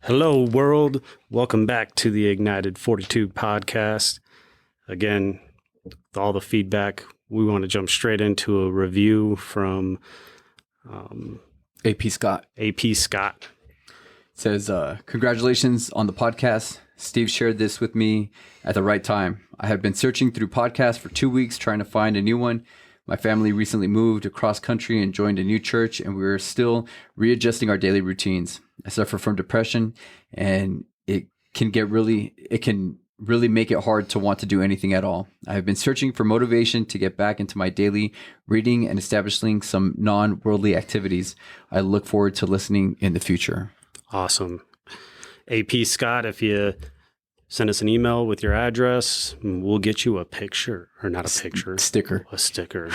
Hello, world. Welcome back to the Ignited Fortitude podcast. Again, with all the feedback, we want to jump straight into a review from AP Scott. AP Scott. It says, congratulations on the podcast. Steve shared this with me at the right time. I have been searching through podcasts for 2 weeks trying to find a new one. My family recently moved across country and joined a new church, and we are still readjusting our daily routines. I suffer from depression, and it can really make it hard to want to do anything at all. I have been searching for motivation to get back into my daily reading and establishing some non-worldly activities. I look forward to listening in the future. Awesome. AP Scott, if you send us an email with your address, we'll get you a picture, or not a picture. Sticker. A sticker.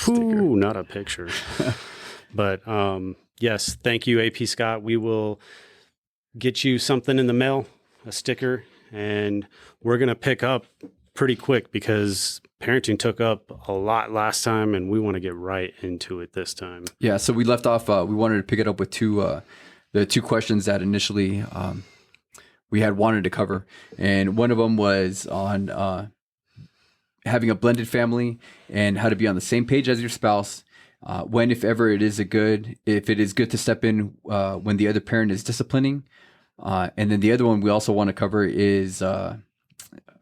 Ooh, not a picture. But yes, thank you, AP Scott. We will get you something in the mail, a sticker, and we're going to pick up pretty quick because parenting took up a lot last time, and we want to get right into it this time. Yeah, so we left off, we wanted to pick it up with the two questions that initially we had wanted to cover. And one of them was on having a blended family and how to be on the same page as your spouse. When, if ever, it is good to step in when the other parent is disciplining. And then the other one we also want to cover is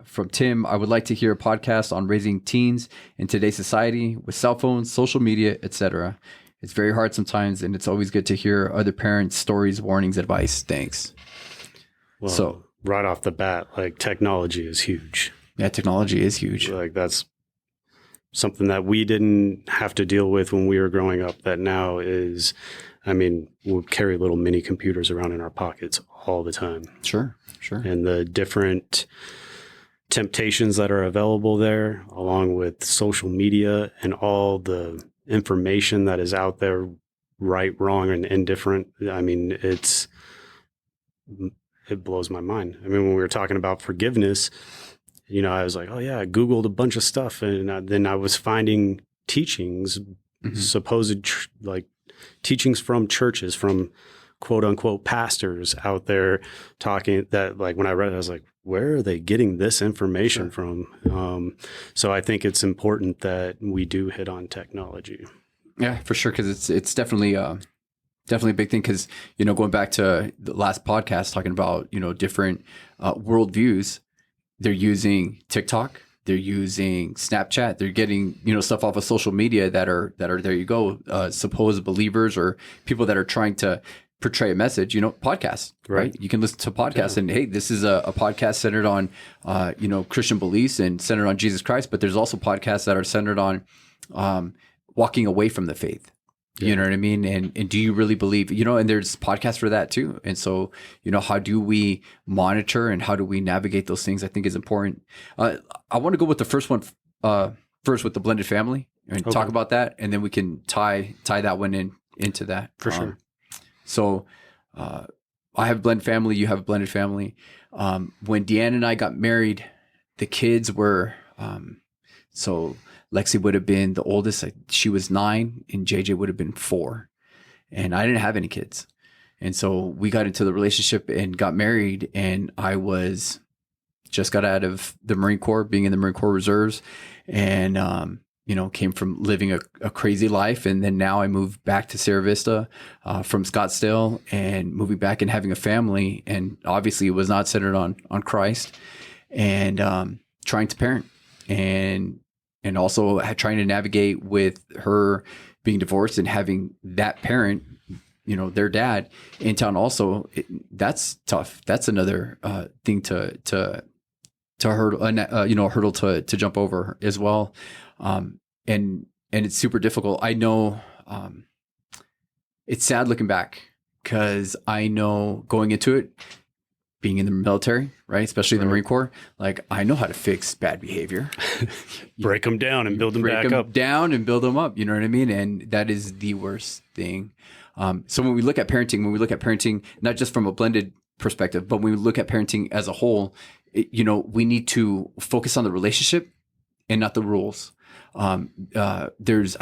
from Tim. I would like to hear a podcast on raising teens in today's society with cell phones, social media, etc. It's very hard sometimes, and it's always good to hear other parents' stories, warnings, advice. Thanks. Well, so right off the bat, like, technology is huge. Yeah, technology is huge. Like, that's something that we didn't have to deal with when we were growing up that now is, I mean, we'll carry little mini computers around in our pockets all the time. Sure. And the different temptations that are available there, along with social media and all the information that is out there, right, wrong, and indifferent. I mean, it blows my mind. I mean, when we were talking about forgiveness, you know, I was like, oh yeah, I Googled a bunch of stuff, and then I was finding teachings, supposed teachings from churches, from quote unquote pastors out there talking that, like, when I read it, I was like, where are they getting this information from? So I think it's important that we do hit on technology. Yeah, for sure. Cause it's definitely a big thing. Cause, you know, going back to the last podcast talking about, you know, different worldviews, they're using TikTok, they're using Snapchat, they're getting, you know, stuff off of social media that are there you go, supposed believers or people that are trying to portray a message, you know, podcasts, right? You can listen to podcasts and, hey, this is a podcast centered on, you know, Christian beliefs and centered on Jesus Christ, but there's also podcasts that are centered on walking away from the faith. You know what I mean? And do you really believe, you know, and there's podcasts for that too. And so, you know, how do we monitor and how do we navigate those things, I think is important. I want to go with the first one first with the blended family and talk about that. And then we can tie that one into that. For sure. So I have a blended family. You have a blended family. When Deanne and I got married, the kids were, so Lexi would have been the oldest. She was 9 and JJ would have been 4. And I didn't have any kids. And so we got into the relationship and got married. And I just got out of the Marine Corps, being in the Marine Corps Reserves. And, you know, came from living a crazy life. And then now I moved back to Sierra Vista from Scottsdale and moving back and having a family. And obviously it was not centered on Christ and trying to parent and also trying to navigate with her being divorced and having that parent, you know, their dad in town also. That's tough. That's another thing to hurdle, you know, hurdle to jump over as well. And it's super difficult. I know, it's sad looking back because I know going into it, being in the military, right? Especially the Marine Corps, like I know how to fix bad behavior. Break them down and build them back up. Break them down and build them up. You know what I mean? And that is the worst thing. So when we look at parenting, not just from a blended perspective, but when we look at parenting as a whole, you know, we need to focus on the relationship and not the rules. I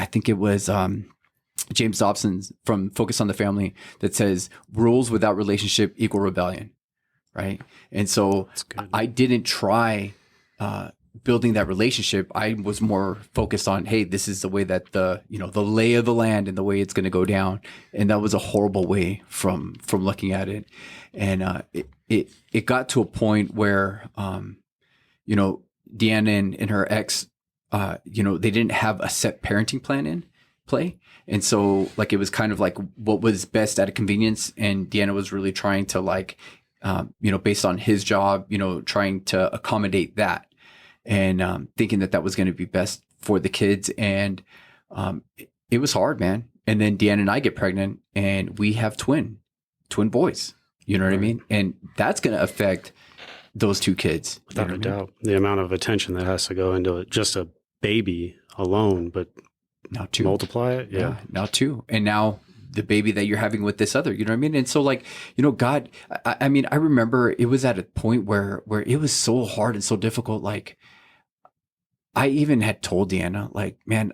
think it was James Dobson from Focus on the Family that says rules without relationship equal rebellion. Right. And so I didn't try building that relationship. I was more focused on, hey, this is the way that the lay of the land and the way it's going to go down. And that was a horrible way from looking at it. And it got to a point where, Deanna and her ex, they didn't have a set parenting plan in play. And so like, it was kind of like what was best out of convenience. And Deanna was really trying to like, based on his job, trying to accommodate that and thinking that was going to be best for the kids. And it was hard, man. And then Deanna and I get pregnant and we have twin boys. You know what I mean? And that's going to affect those two kids. Without a doubt. The amount of attention that has to go into just a baby alone, but now two. Multiply it. Yeah. Now two. And now the baby that you're having with this other, you know what I mean? And so like, God, I mean, I remember it was at a point where it was so hard and so difficult. Like I even had told Deanna, like, man,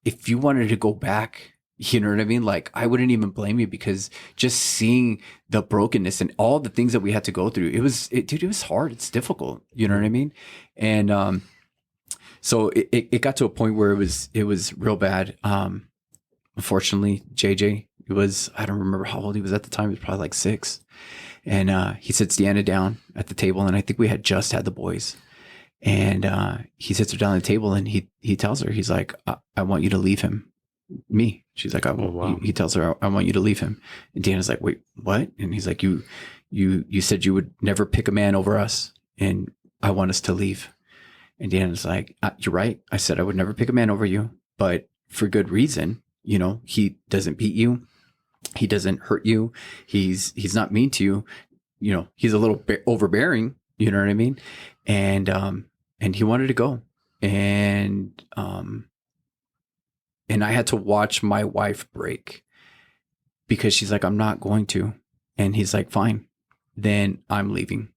if you wanted to go back, you know what I mean? Like I wouldn't even blame you because just seeing the brokenness and all the things that we had to go through, it was hard. It's difficult. You know what I mean? And, so it got to a point where it was real bad. Unfortunately, JJ, I don't remember how old he was at the time. He was probably like 6. And he sits Deanna down at the table. And I think we had just had the boys. And he sits her down at the table and he tells her, he's like, I want you to leave him. Me. She's like, he tells her, I want you to leave him. And Deanna's like, wait, what? And he's like, you said you would never pick a man over us. And I want us to leave. And Deanna's like, you're right. I said I would never pick a man over you, but for good reason. He doesn't beat you. He doesn't hurt you. He's not mean to you. He's a little overbearing. You know what I mean? And he wanted to go. And I had to watch my wife break because she's like, I'm not going to. And he's like, fine, then I'm leaving.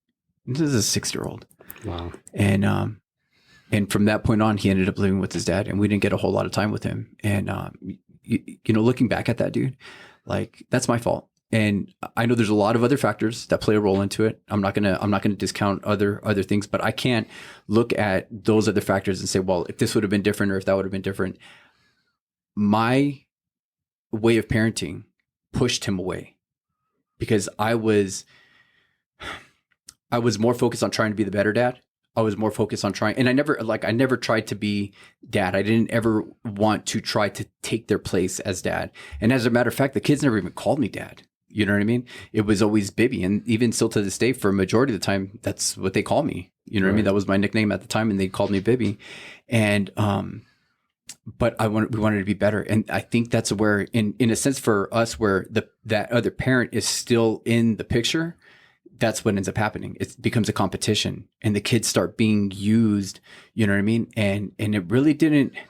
This is a 6-year-old. Wow. And from that point on, he ended up living with his dad, and we didn't get a whole lot of time with him. And, looking back at that, dude, like that's my fault. And I know there's a lot of other factors that play a role into it. I'm not gonna discount other things, but I can't look at those other factors and say, well, if this would have been different or if that would have been different. My way of parenting pushed him away because I was more focused on trying to be the better dad. I was more focused on trying, and I never tried to be dad. I didn't ever want to try to take their place as dad. And as a matter of fact, the kids never even called me dad. You know what I mean? It was always Bibby. And even still to this day, for a majority of the time, that's what they call me. You know what I mean? That was my nickname at the time, and they called me Bibby. And, but we wanted to be better. And I think that's where, in a sense for us, where that other parent is still in the picture, that's what ends up happening. It becomes a competition and the kids start being used, you know what I mean? And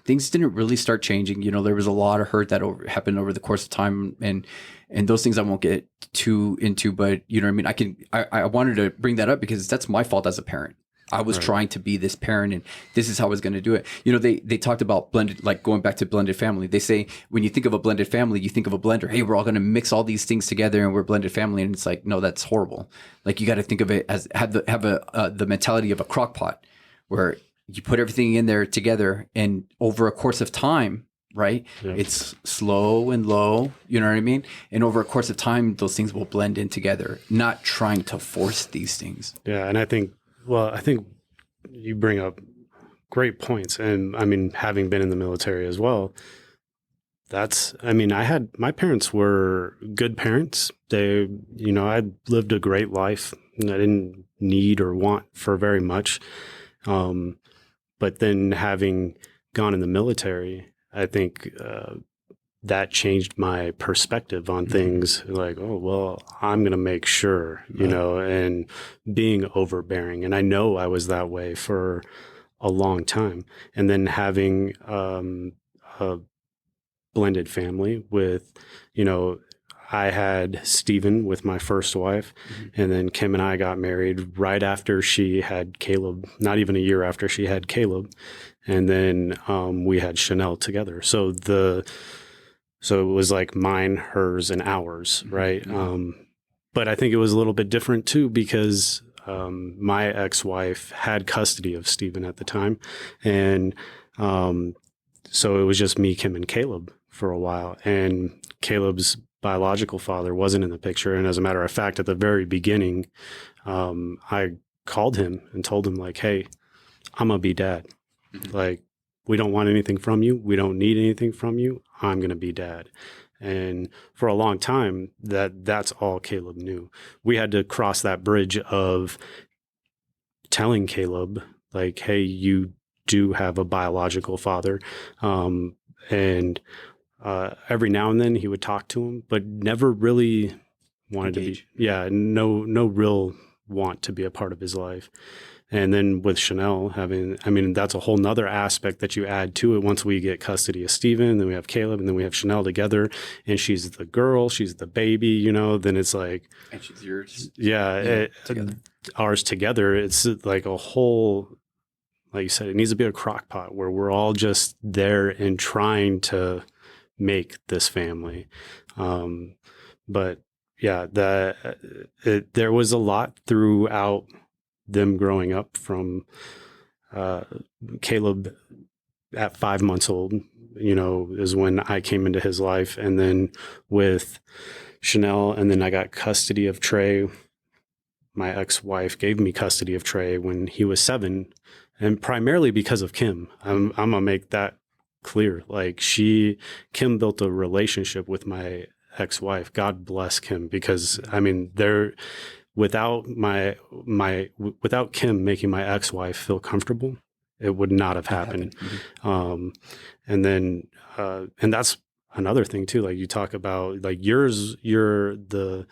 things didn't really start changing. There was a lot of hurt that happened over the course of time and those things I won't get too into, but you know what I mean? I wanted to bring that up because that's my fault as a parent. I was trying to be this parent and this is how I was going to do it. They talked about blended, like going back to blended family. They say, when you think of a blended family, you think of a blender. Hey, we're all going to mix all these things together and we're blended family. And it's like, no, that's horrible. Like you got to think of it as have the mentality of a crock pot where you put everything in there together and over a course of time, right? Yeah. It's slow and low, you know what I mean? And over a course of time, those things will blend in together, not trying to force these things. Yeah. And I think you bring up great points. And I mean, having been in the military as well, my parents were good parents. I lived a great life and I didn't need or want for very much. But then having gone in the military, I think, that changed my perspective on things like, oh, well, I'm going to make sure, and being overbearing. And I know I was that way for a long time. And then having a blended family with, I had Stephen with my first wife, and then Kim and I got married right after she had Caleb, not even a year after she had Caleb. And then we had Chanel together. So So it was like mine, hers, and ours, right? But I think it was a little bit different too because my ex-wife had custody of Stephen at the time, and so it was just me, Kim, and Caleb for a while. And Caleb's biological father wasn't in the picture. And as a matter of fact, at the very beginning, I called him and told him like, "Hey, I'm gonna be dad. Like, we don't want anything from you. We don't need anything from you. I'm gonna be dad." And for a long time, that's all Caleb knew. We had to cross that bridge of telling Caleb, like, "Hey, you do have a biological father." And every now and then he would talk to him, but never really wanted Engage. to be, no real want to be a part of his life. And then with Chanel that's a whole nother aspect that you add to it. Once we get custody of Stephen, then we have Caleb, and then we have Chanel together, and she's the girl, she's the baby, then it's like, And she's yours. together. Ours together. It's like a whole, like you said, it needs to be a crock pot where we're all just there and trying to make this family. But yeah, there was a lot throughout them growing up, from Caleb at 5 months old, is when I came into his life. And then with Chanel, and then I got custody of Trey. My ex-wife gave me custody of Trey when he was 7, and primarily because of Kim. I'm gonna make that clear. Like, Kim built a relationship with my ex-wife. God bless Kim, because without without Kim making my ex-wife feel comfortable, it would not have happened. And then and that's another thing too. Like, you talk about, like, you're the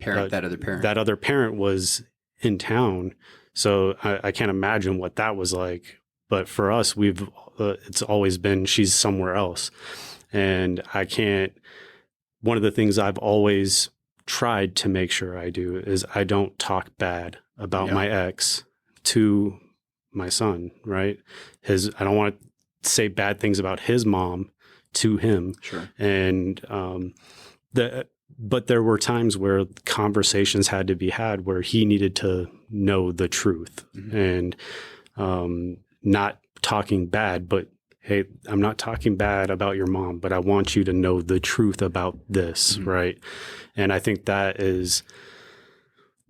Parent, that other parent was in town, so I can't imagine what that was like. But for us, it's always been, she's somewhere else. And one of the things I've always tried to make sure I do is I don't talk bad about my ex to my son, right? I don't want to say bad things about his mom to him. Sure. And but there were times where conversations had to be had where he needed to know the truth, and not talking bad, but, "Hey, I'm not talking bad about your mom, but I want you to know the truth about this," right? And I think those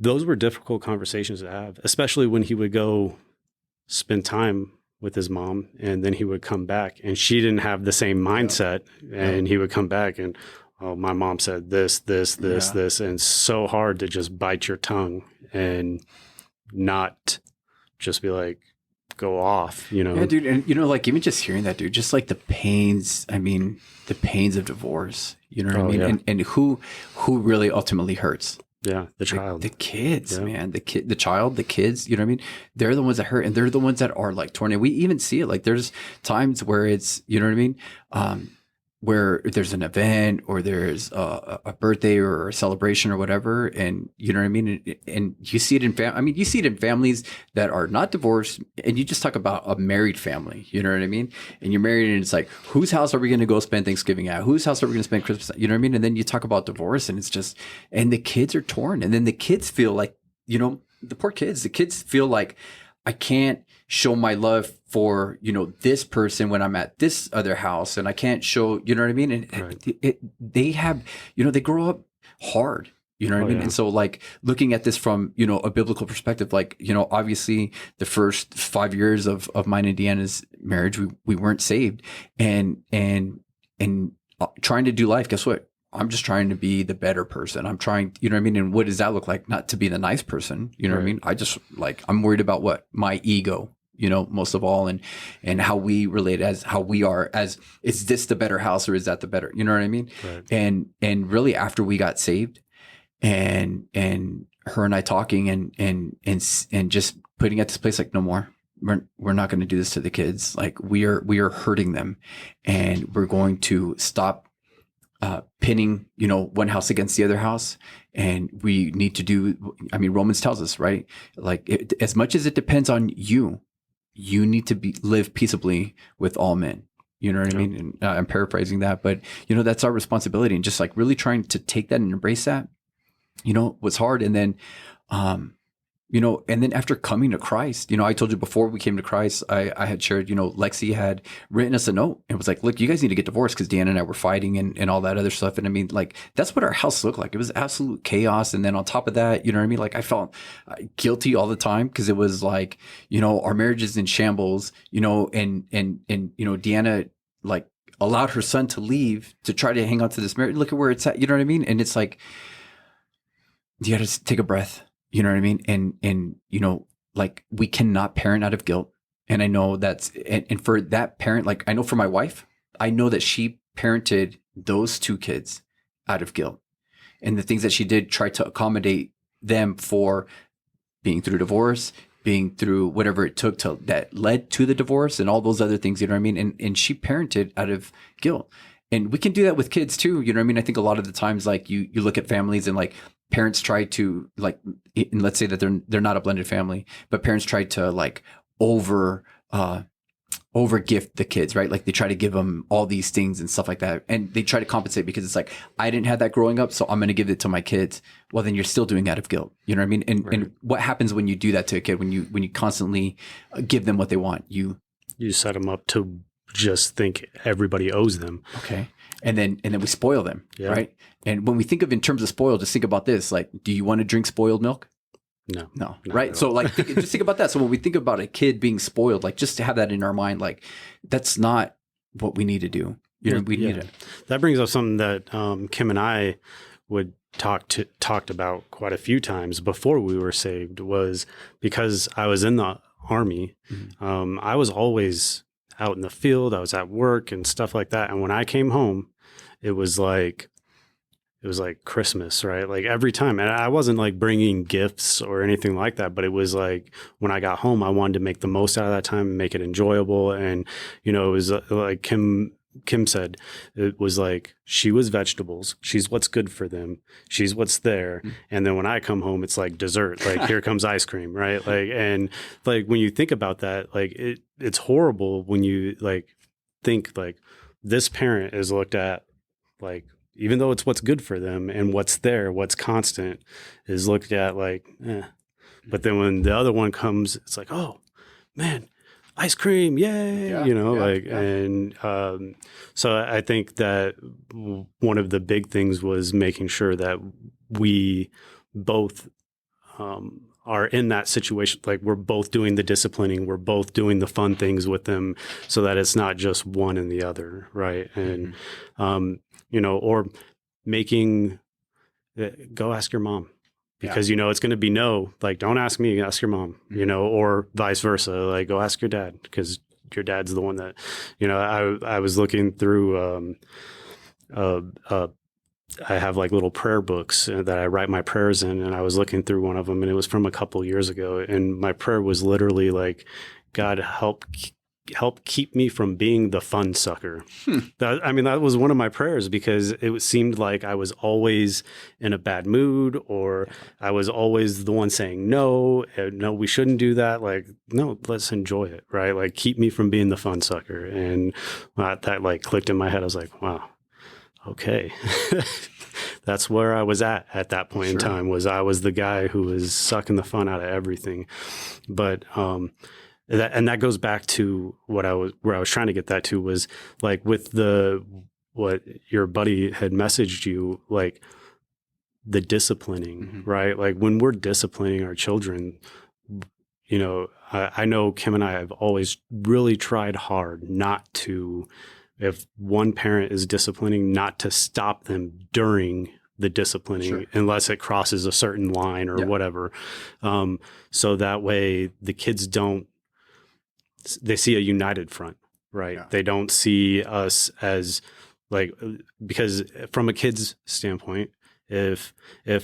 were difficult conversations to have, especially when he would go spend time with his mom, and then he would come back and she didn't have the same mindset, and he would come back and, "Oh, my mom said this, this, this," and it's so hard to just bite your tongue and not just be like, go off, Yeah, dude. And, like, even just hearing that, dude, just like the pains of divorce, you know what I mean? Yeah. And who really ultimately hurts? Yeah, the child. The kids, man, the child, the kids, you know what I mean? They're the ones that hurt, and they're the ones that are like torn. And we even see it. Like, there's times where it's, you know what I mean? Where there's an event, or there's a birthday or a celebration or whatever, and you know what I mean? And you see it you see it in families that are not divorced, and you just talk about a married family, you know what I mean? And you're married, and it's like, whose house are we going to go spend Thanksgiving at? Whose house are we going to spend Christmas at? You know what I mean? And then you talk about divorce, and it's just, and the kids are torn. And then the kids feel like, the poor kids, feel like, I can't show my love for, this person when I'm at this other house, and I can't show, you know what I mean? And they have, they grow up hard, you know what I mean? Yeah. And so, like, looking at this from, a biblical perspective, like, obviously the first 5 years of mine and Deanna's marriage, we weren't saved, and trying to do life. Guess what? I'm just trying to be the better person. I'm trying, you know what I mean? And what does that look like? Not to be the nice person, you know what I mean? I just, like, I'm worried about what? My ego, most of all, and how we relate, as how we are, as, is this the better house, or is that the better, you know what I mean? Right. And really, after we got saved, and her and I talking and just putting at this place, like, no more. We're not going to do this to the kids. Like, we are hurting them, and we're going to stop pinning, one house against the other house. And we need to do, Romans tells us, right? Like, as much as it depends on you, you need to live peaceably with all men. You know what I mean? And I'm paraphrasing that, but you know, that's our responsibility, and just like really trying to take that and embrace that, you know, was hard. And then, you know, and then after coming to Christ, you know, I told you before we came to Christ, I had shared, you know, Lexi had written us a note and was like, look, you guys need to get divorced because Dan and I were fighting and all that other stuff. And I mean, like, that's what our house looked like. It was absolute chaos. And then on top of that, you know what I mean? Like, I felt guilty all the time because it was like, you know, our marriage is in shambles, you know, and, you know, Deanna, like, allowed her son to leave to try to hang on to this marriage. Look at where it's at. You know what I mean? And it's like, you got to take a breath. You know what I mean? And, you know, like, we cannot parent out of guilt. And I know and for that parent, like, I know for my wife, I know that she parented those two kids out of guilt, and the things that she did try to accommodate them for being through divorce, being through whatever it took that led to the divorce and all those other things, you know what I mean? And she parented out of guilt. And we can do that with kids too. You know what I mean? I think a lot of the times, like, you look at families and like parents try to, like, and let's say that they're not a blended family, but parents try to like over gift the kids, right? Like, they try to give them all these things and stuff like that. And they try to compensate because it's like, I didn't have that growing up, so I'm going to give it to my kids. Well, then you're still doing out of guilt. You know what I mean? And, and what happens when you do that to a kid, when you constantly give them what they want, you set them up to just think everybody owes them. Okay. And then we spoil them, right? And when we think of in terms of spoiled, just think about this. Like, do you want to drink spoiled milk? No. Right. So like, just think about that. So when we think about a kid being spoiled, like, just to have that in our mind, like, that's not what we need to do. You know, we need it. That brings up something that Kim and I would talked about quite a few times before we were saved, was because I was in the Army. Mm-hmm. I was always out in the field. I was at work and stuff like that. And when I came home, it was like Christmas, right? Like, every time. And I wasn't like bringing gifts or anything like that, but it was like, when I got home, I wanted to make the most out of that time and make it enjoyable. And, you know, it was like Kim said, it was like, she was vegetables. She's what's good for them. She's what's there. Mm-hmm. And then when I come home, it's like dessert, like, here comes ice cream, right? Like, and like, when you think about that, like, it's horrible when you like think like, this parent is looked at like, even though it's what's good for them and what's there, what's constant, is looked at like, eh. But then when the other one comes, it's like, oh man, ice cream, yay, and so I think that one of the big things was making sure that we both are in that situation. Like, we're both doing the disciplining, we're both doing the fun things with them, so that it's not just one and the other, right? And you know, or making go ask your mom. Because, you know, it's going to be no, like, don't ask me, ask your mom, you know, or vice versa. Like, go ask your dad, because your dad's the one that, you know, I was looking through, I have like little prayer books that I write my prayers in. And I was looking through one of them, and it was from a couple years ago. And my prayer was literally like, God, help keep me from being the fun sucker. That was one of my prayers, because it seemed like I was always in a bad mood, or I was always the one saying, no, we shouldn't do that. Like, no, let's enjoy it. Right. Like, keep me from being the fun sucker. And that like clicked in my head. I was like, wow, okay. That's where I was at that point in time. I was the guy who was sucking the fun out of everything. But, that goes back to where I was trying to get that to, was like, with what your buddy had messaged you, like, the disciplining, right? Like, when we're disciplining our children, you know, I know Kim and I have always really tried hard not to, if one parent is disciplining, not to stop them during the disciplining unless it crosses a certain line or whatever. So that way the kids they see a united front, right? Yeah. They don't see us as like, because from a kid's standpoint, if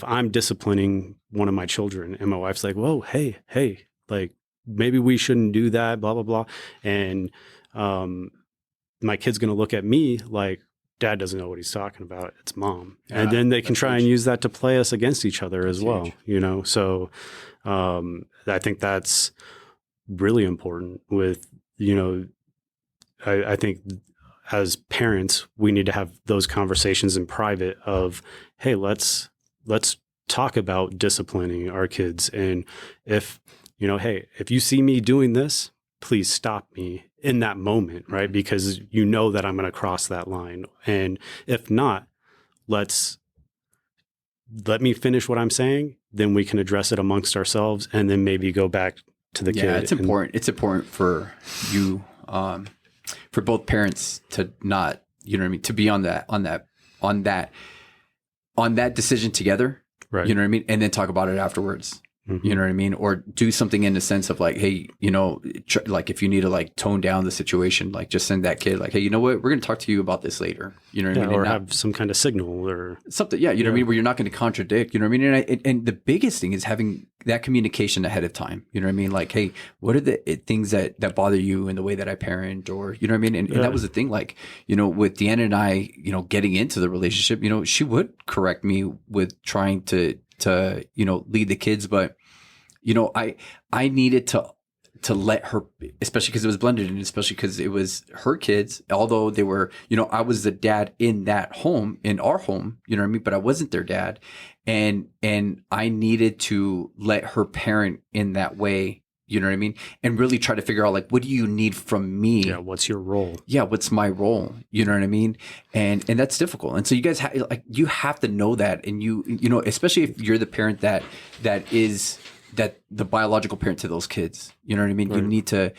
I'm disciplining one of my children and my wife's like, whoa, hey, like, maybe we shouldn't do that, blah, blah, blah. And my kid's going to look at me like, dad doesn't know what he's talking about. It's mom. Yeah, and then they can try and use that to play us against each other as well, you know? So I think that's really important with, you know, I think as parents, we need to have those conversations in private of, hey, let's talk about disciplining our kids. And if, hey, if you see me doing this, please stop me in that moment, right? Because you know that I'm going to cross that line. And if not, let me finish what I'm saying, then we can address it amongst ourselves and then maybe go back to the kid. Yeah, it's important. It's important for you, for both parents to not, to be on that decision together. Right. You know what I mean? And then talk about it afterwards. Mm-hmm. You know what I mean? Or do something in the sense of like, hey, like if you need to like tone down the situation, like just send that kid like, hey, you know what? We're going to talk to you about this later. You know what I mean? Or have some kind of signal or something. Yeah. You know what I mean? Where you're not going to contradict, you know what I mean? And the biggest thing is having that communication ahead of time. You know what I mean? Like, hey, what are the things that bother you in the way that I parent, or, you know what I mean? And that was the thing, like, with Deanna and I, getting into the relationship, she would correct me with trying to lead the kids. But, I needed to let her, especially because it was blended and especially because it was her kids, although they were, I was the dad in our home, you know what I mean? But I wasn't their dad. And I needed to let her parent in that way, you know what I mean? And really try to figure out like, what do you need from me? Yeah. What's your role? Yeah. What's my role? You know what I mean? And that's difficult. And so you guys you have to know that. And especially if you're the parent that is the biological parent to those kids, you know what I mean? Right. You need to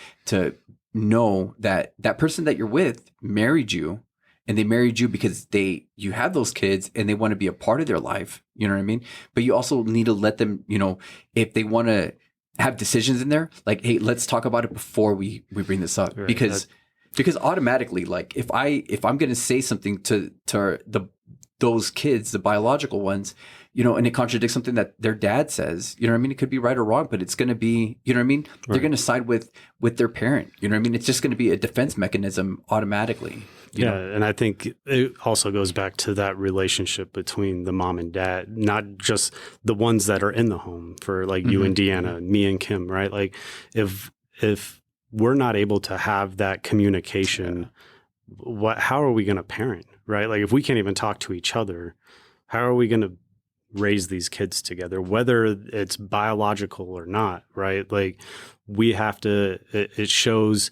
know that person that you're with married you, and they married you because you have those kids and they want to be a part of their life. You know what I mean? But you also need to let them, if they want to have decisions in there, like, hey, let's talk about it before we bring this up. Right. Because automatically, like if I'm going to say something to those kids, the biological ones, and it contradicts something that their dad says, you know what I mean? It could be right or wrong, but it's going to be, you know what I mean? Right. They're going to side with their parent, you know what I mean? It's just going to be a defense mechanism automatically. You know? And I think it also goes back to that relationship between the mom and dad, not just the ones that are in the home for like you and Deanna, me and Kim, right? Like if we're not able to have that communication, how are we going to parent, right? Like if we can't even talk to each other, how are we going to raise these kids together, whether it's biological or not, right? Like we have to, it shows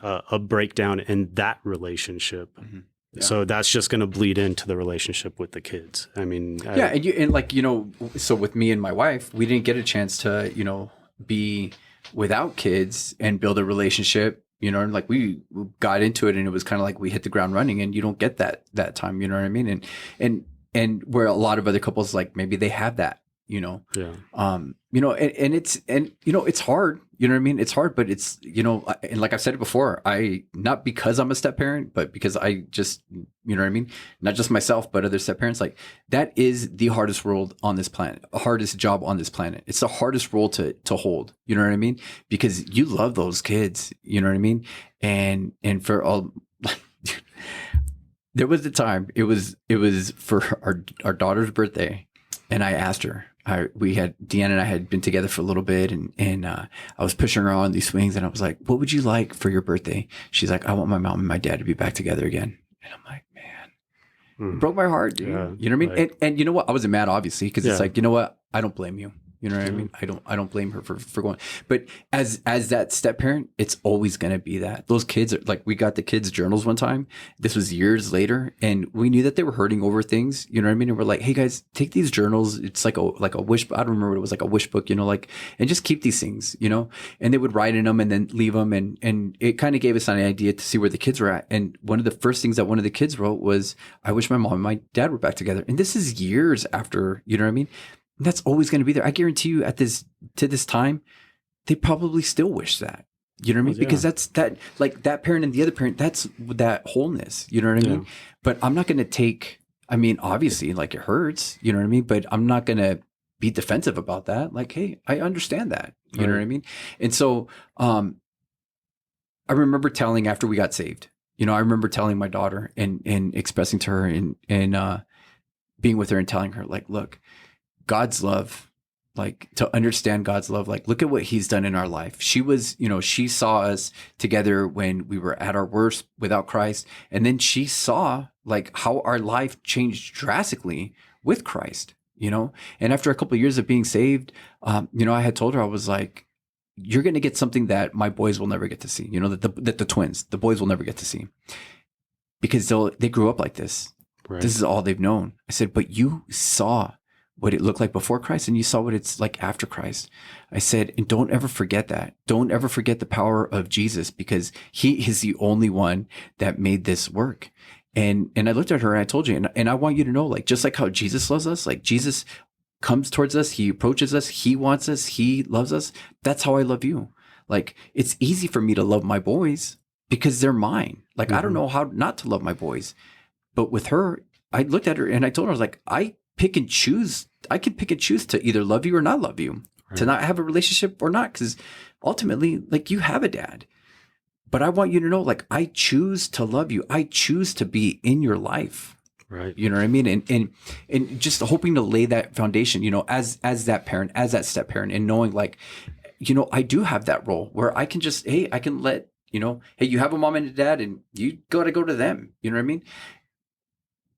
a breakdown in that relationship. Mm-hmm. Yeah. So that's just going to bleed into the relationship with the kids. I mean, so with me and my wife, we didn't get a chance to, be without kids and build a relationship, and like we got into it and it was kind of like we hit the ground running, and you don't get that time, you know what I mean? And where a lot of other couples, like maybe they have that, Yeah. And it's hard, you know what I mean? It's hard, but it's, and like I've said it before, not because I'm a step parent, but because I just, you know what I mean? Not just myself, but other step parents, like that is the hardest role on this planet, hardest job on this planet. It's the hardest role to hold, you know what I mean? Because you love those kids, you know what I mean? And for all, there was a time, it was for our daughter's birthday, and I asked her, Deanna and I had been together for a little bit, and I was pushing her on these swings, and I was like, what would you like for your birthday? She's like, I want my mom and my dad to be back together again. And I'm like, man, it broke my heart, dude. Yeah, you know what I mean? And you know what? I wasn't mad, obviously, because it's like, you know what? I don't blame you. You know what I mean? I don't blame her for going. But as that step parent, it's always going to be that. Those kids are like, we got the kids' journals one time. This was years later, and we knew that they were hurting over things. You know what I mean? And we're like, hey guys, take these journals. It's like a wish. I don't remember what it was, like a wish book. And just keep these things. And they would write in them and then leave them, and it kind of gave us an idea to see where the kids were at. And one of the first things that one of the kids wrote was, I wish my mom and my dad were back together. And this is years after. You know what I mean? That's always going to be there. I guarantee you to this time, they probably still wish that, you know what I mean? Yeah. Because that's that, like that parent and the other parent, that's that wholeness, you know what I mean? But I'm not going to obviously like it hurts, you know what I mean? But I'm not going to be defensive about that. Like, hey, I understand that, you know what I mean? And so, I remember telling after we got saved, I remember telling my daughter and expressing to her and being with her and telling her like, look, God's love like to understand God's love. Like, look at what he's done in our life. She was, she saw us together when we were at our worst without Christ. And then she saw like how our life changed drastically with Christ, and after a couple of years of being saved, I had told her, I was like, you're going to get something that my boys will never get to see, that the twins, the boys will never get to see, because they grew up like this. Right. This is all they've known. I said, but you saw what it looked like before Christ, and you saw what it's like after Christ. I said, and don't ever forget that. Don't ever forget the power of Jesus, because he is the only one that made this work. And I looked at her and I told you, and I want you to know, like, just like how Jesus loves us, like Jesus comes towards us, he approaches us, he wants us, he loves us. That's how I love you. Like, it's easy for me to love my boys because they're mine. Like, I don't know how not to love my boys. But with her, I looked at her and I told her, I was like, I can pick and choose to either love you or not love you, right, to not have a relationship or not. Because ultimately, like, you have a dad. But I want you to know, like, I choose to love you. I choose to be in your life. Right. You know what I mean? And just hoping to lay that foundation, as that parent, as that step parent, and knowing, like, I do have that role where I can just, hey, I can let, hey, you have a mom and a dad and you got to go to them. You know what I mean?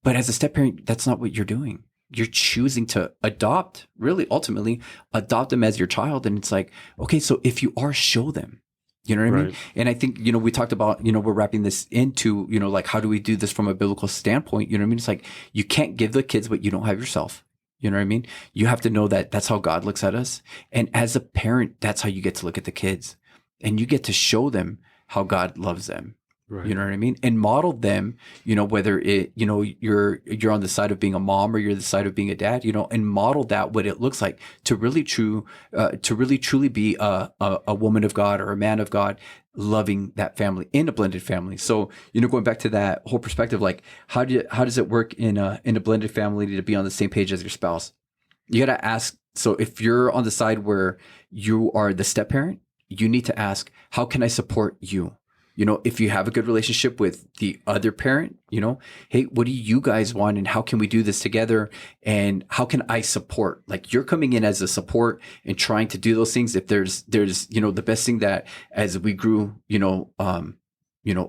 But as a step parent, that's not what you're doing. You're choosing to ultimately adopt them as your child. And it's like, okay, so if you are, show them. You know what I mean? And I think, we talked about, we're wrapping this into, like, how do we do this from a biblical standpoint? You know what I mean? It's like, you can't give the kids what you don't have yourself. You know what I mean? You have to know that that's how God looks at us. And as a parent, that's how you get to look at the kids, and you get to show them how God loves them. Right. You know what I mean? And model them, whether you're on the side of being a mom or you're the side of being a dad, and model that, what it looks like to really truly be a woman of God or a man of God, loving that family in a blended family. So, going back to that whole perspective, like, how does it work in a blended family to be on the same page as your spouse? You got to ask. So if you're on the side where you are the step parent, you need to ask, how can I support you? If you have a good relationship with the other parent, hey, what do you guys want? And how can we do this together? And how can I support? Like, you're coming in as a support and trying to do those things. If there's, the best thing that as we grew,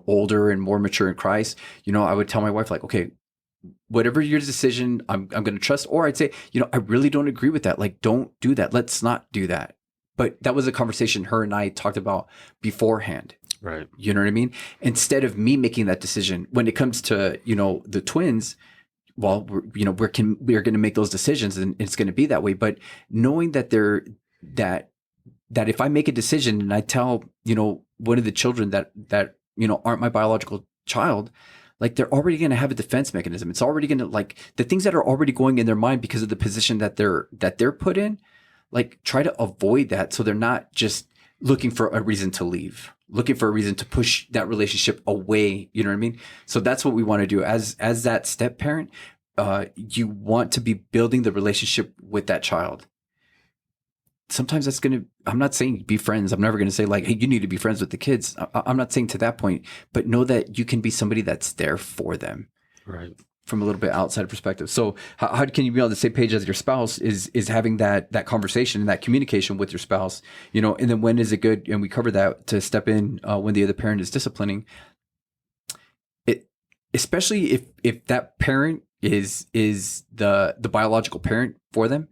older and more mature in Christ, I would tell my wife, like, okay, whatever your decision, I'm going to trust. Or I'd say, I really don't agree with that. Like, don't do that. Let's not do that. But that was a conversation her and I talked about beforehand. Right. You know what I mean? Instead of me making that decision, when it comes to, the twins, well, we're going to make those decisions, and it's going to be that way. But knowing that that if I make a decision and I tell, one of the children that aren't my biological child, like, they're already going to have a defense mechanism. It's already going to, like, the things that are already going in their mind because of the position that they're put in, like, try to avoid that. So they're not just looking for a reason to leave, looking for a reason to push that relationship away. You know what I mean? So that's what we want to do as that step parent. You want to be building the relationship with that child. Sometimes that's I'm not saying be friends. I'm never going to say, like, hey, you need to be friends with the kids. I'm not saying to that point, but know that you can be somebody that's there for them. Right. From a little bit outside perspective. So how can you be on the same page as your spouse is having that conversation and that communication with your spouse, and then when is it good? And we cover that, to step in when the other parent is disciplining it, especially if that parent is the biological parent for them.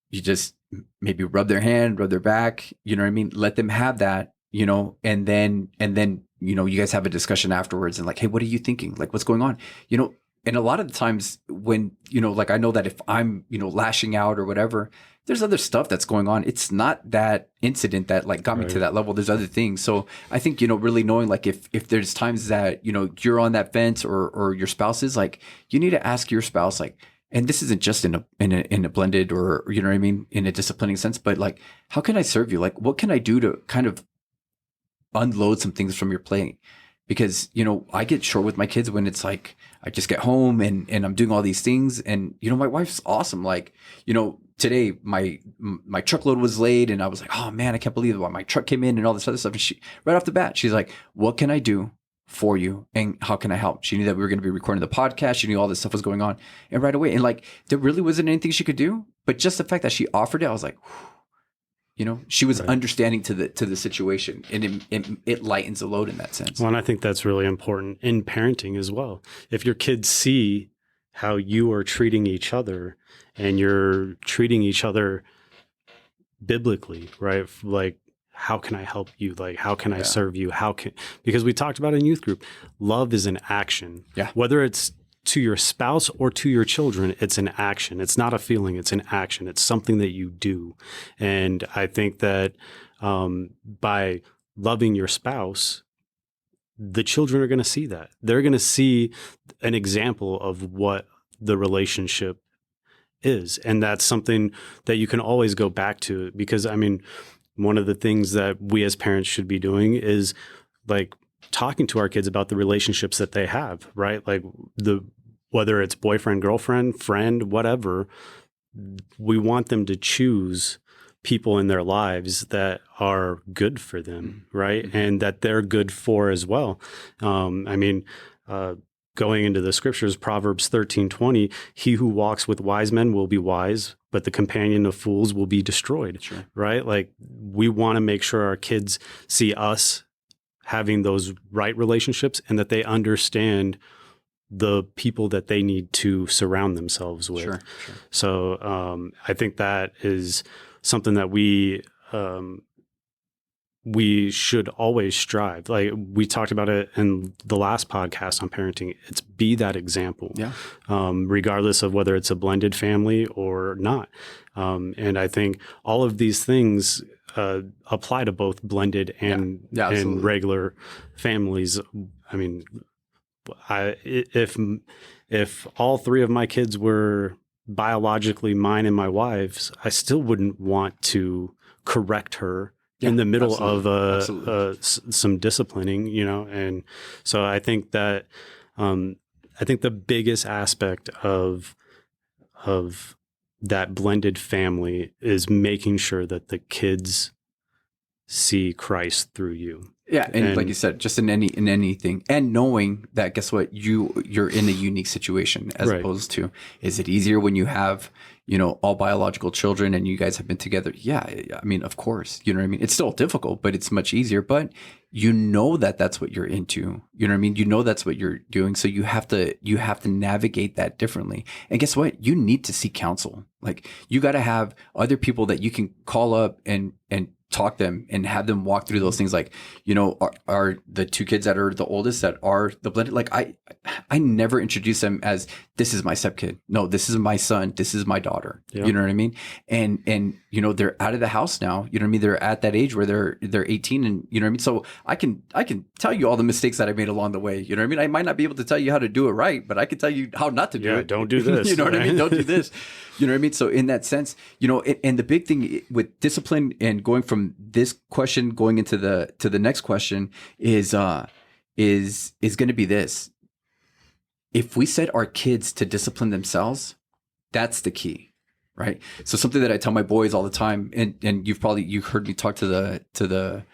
You just maybe rub their hand, rub their back, you know what I mean? Let them have that, and then you guys have a discussion afterwards and, like, hey, what are you thinking? Like, what's going on? And a lot of the times when, like, I know that if I'm, lashing out or whatever, there's other stuff that's going on. It's not that incident that, like, got me to that level. There's other things. So I think, really knowing, like, if there's times that, you're on that fence or your spouse is, like, you need to ask your spouse, like, and this isn't just in a blended or, you know what I mean, in a disciplining sense, but, like, how can I serve you? Like, what can I do to kind of unload some things from your plate? Because, I get short with my kids when it's like, I just get home and I'm doing all these things, and, my wife's awesome. Like, today my truckload was late and I was like, oh man, I can't believe it. My truck came in and all this other stuff. And she, right off the bat, she's like, what can I do for you, and how can I help? She knew that we were going to be recording the podcast. She knew all this stuff was going on, and right away, and like there really wasn't anything she could do, but just the fact that she offered it, I was like, whew, you know, she was understanding to the situation, and it lightens the load in that sense. Well, and I think that's really important in parenting as well. If your kids see how you are treating each other, and you're treating each other biblically, right? Like, how can I help you? Like, how can I serve you? Because we talked about in youth group, love is an action. Yeah. Whether it's to your spouse or to your children, it's an action. It's not a feeling, it's an action. It's something that you do. And I think that by loving your spouse, the children are going to see that. They're going to see an example of what the relationship is. And that's something that you can always go back to, because I mean, one of the things that we as parents should be doing is like talking to our kids about the relationships that they have, right? Like whether it's boyfriend, girlfriend, friend, whatever, we want them to choose people in their lives that are good for them, right? Mm-hmm. And that they're good for as well. Going into the scriptures, Proverbs 13:20, he who walks with wise men will be wise, but the companion of fools will be destroyed, right? Like we want to make sure our kids see us having those right relationships and that they understand the people that they need to surround themselves with. Sure. So I think that is something that we should always strive. Like we talked about it in the last podcast on parenting. It's be that example, regardless of whether it's a blended family or not. And I think all of these things apply to both blended and regular families. I mean, if all three of my kids were biologically mine and my wife's, I still wouldn't want to correct her in the middle of some disciplining, you know? And so I think that, I think the biggest aspect of that blended family is making sure that the kids see Christ through you. Yeah, and like you said, just in anything, and knowing that, guess what, you're in a unique situation as opposed to, is it easier when you have, you know, all biological children and you guys have been together? Yeah, I mean, of course, you know what I mean. It's still difficult, but it's much easier. But you know that that's what you're into. You know what I mean. You know that's what you're doing. So you have to navigate that differently. And guess what? You need to seek counsel. Like you got to have other people that you can call up and talk them and have them walk through those things. Like, you know, are the two kids that are the oldest that are the blended, like I never introduce them as, this is my stepkid. No, this is my son. This is my daughter. Yep. You know what I mean? And, you know, they're out of the house now, you know what I mean? They're at that age where they're 18 and you know what I mean? So I can tell you all the mistakes that I made along the way. You know what I mean? I might not be able to tell you how to do it right, but I can tell you how not to do it. Don't do this. You know what I mean? Don't do this. You know what I mean? So in that sense, you know, and the big thing with discipline and going from this question going into the next question is going to be this. If we set our kids to discipline themselves, that's the key, right? So something that I tell my boys all the time, and you've heard me talk to the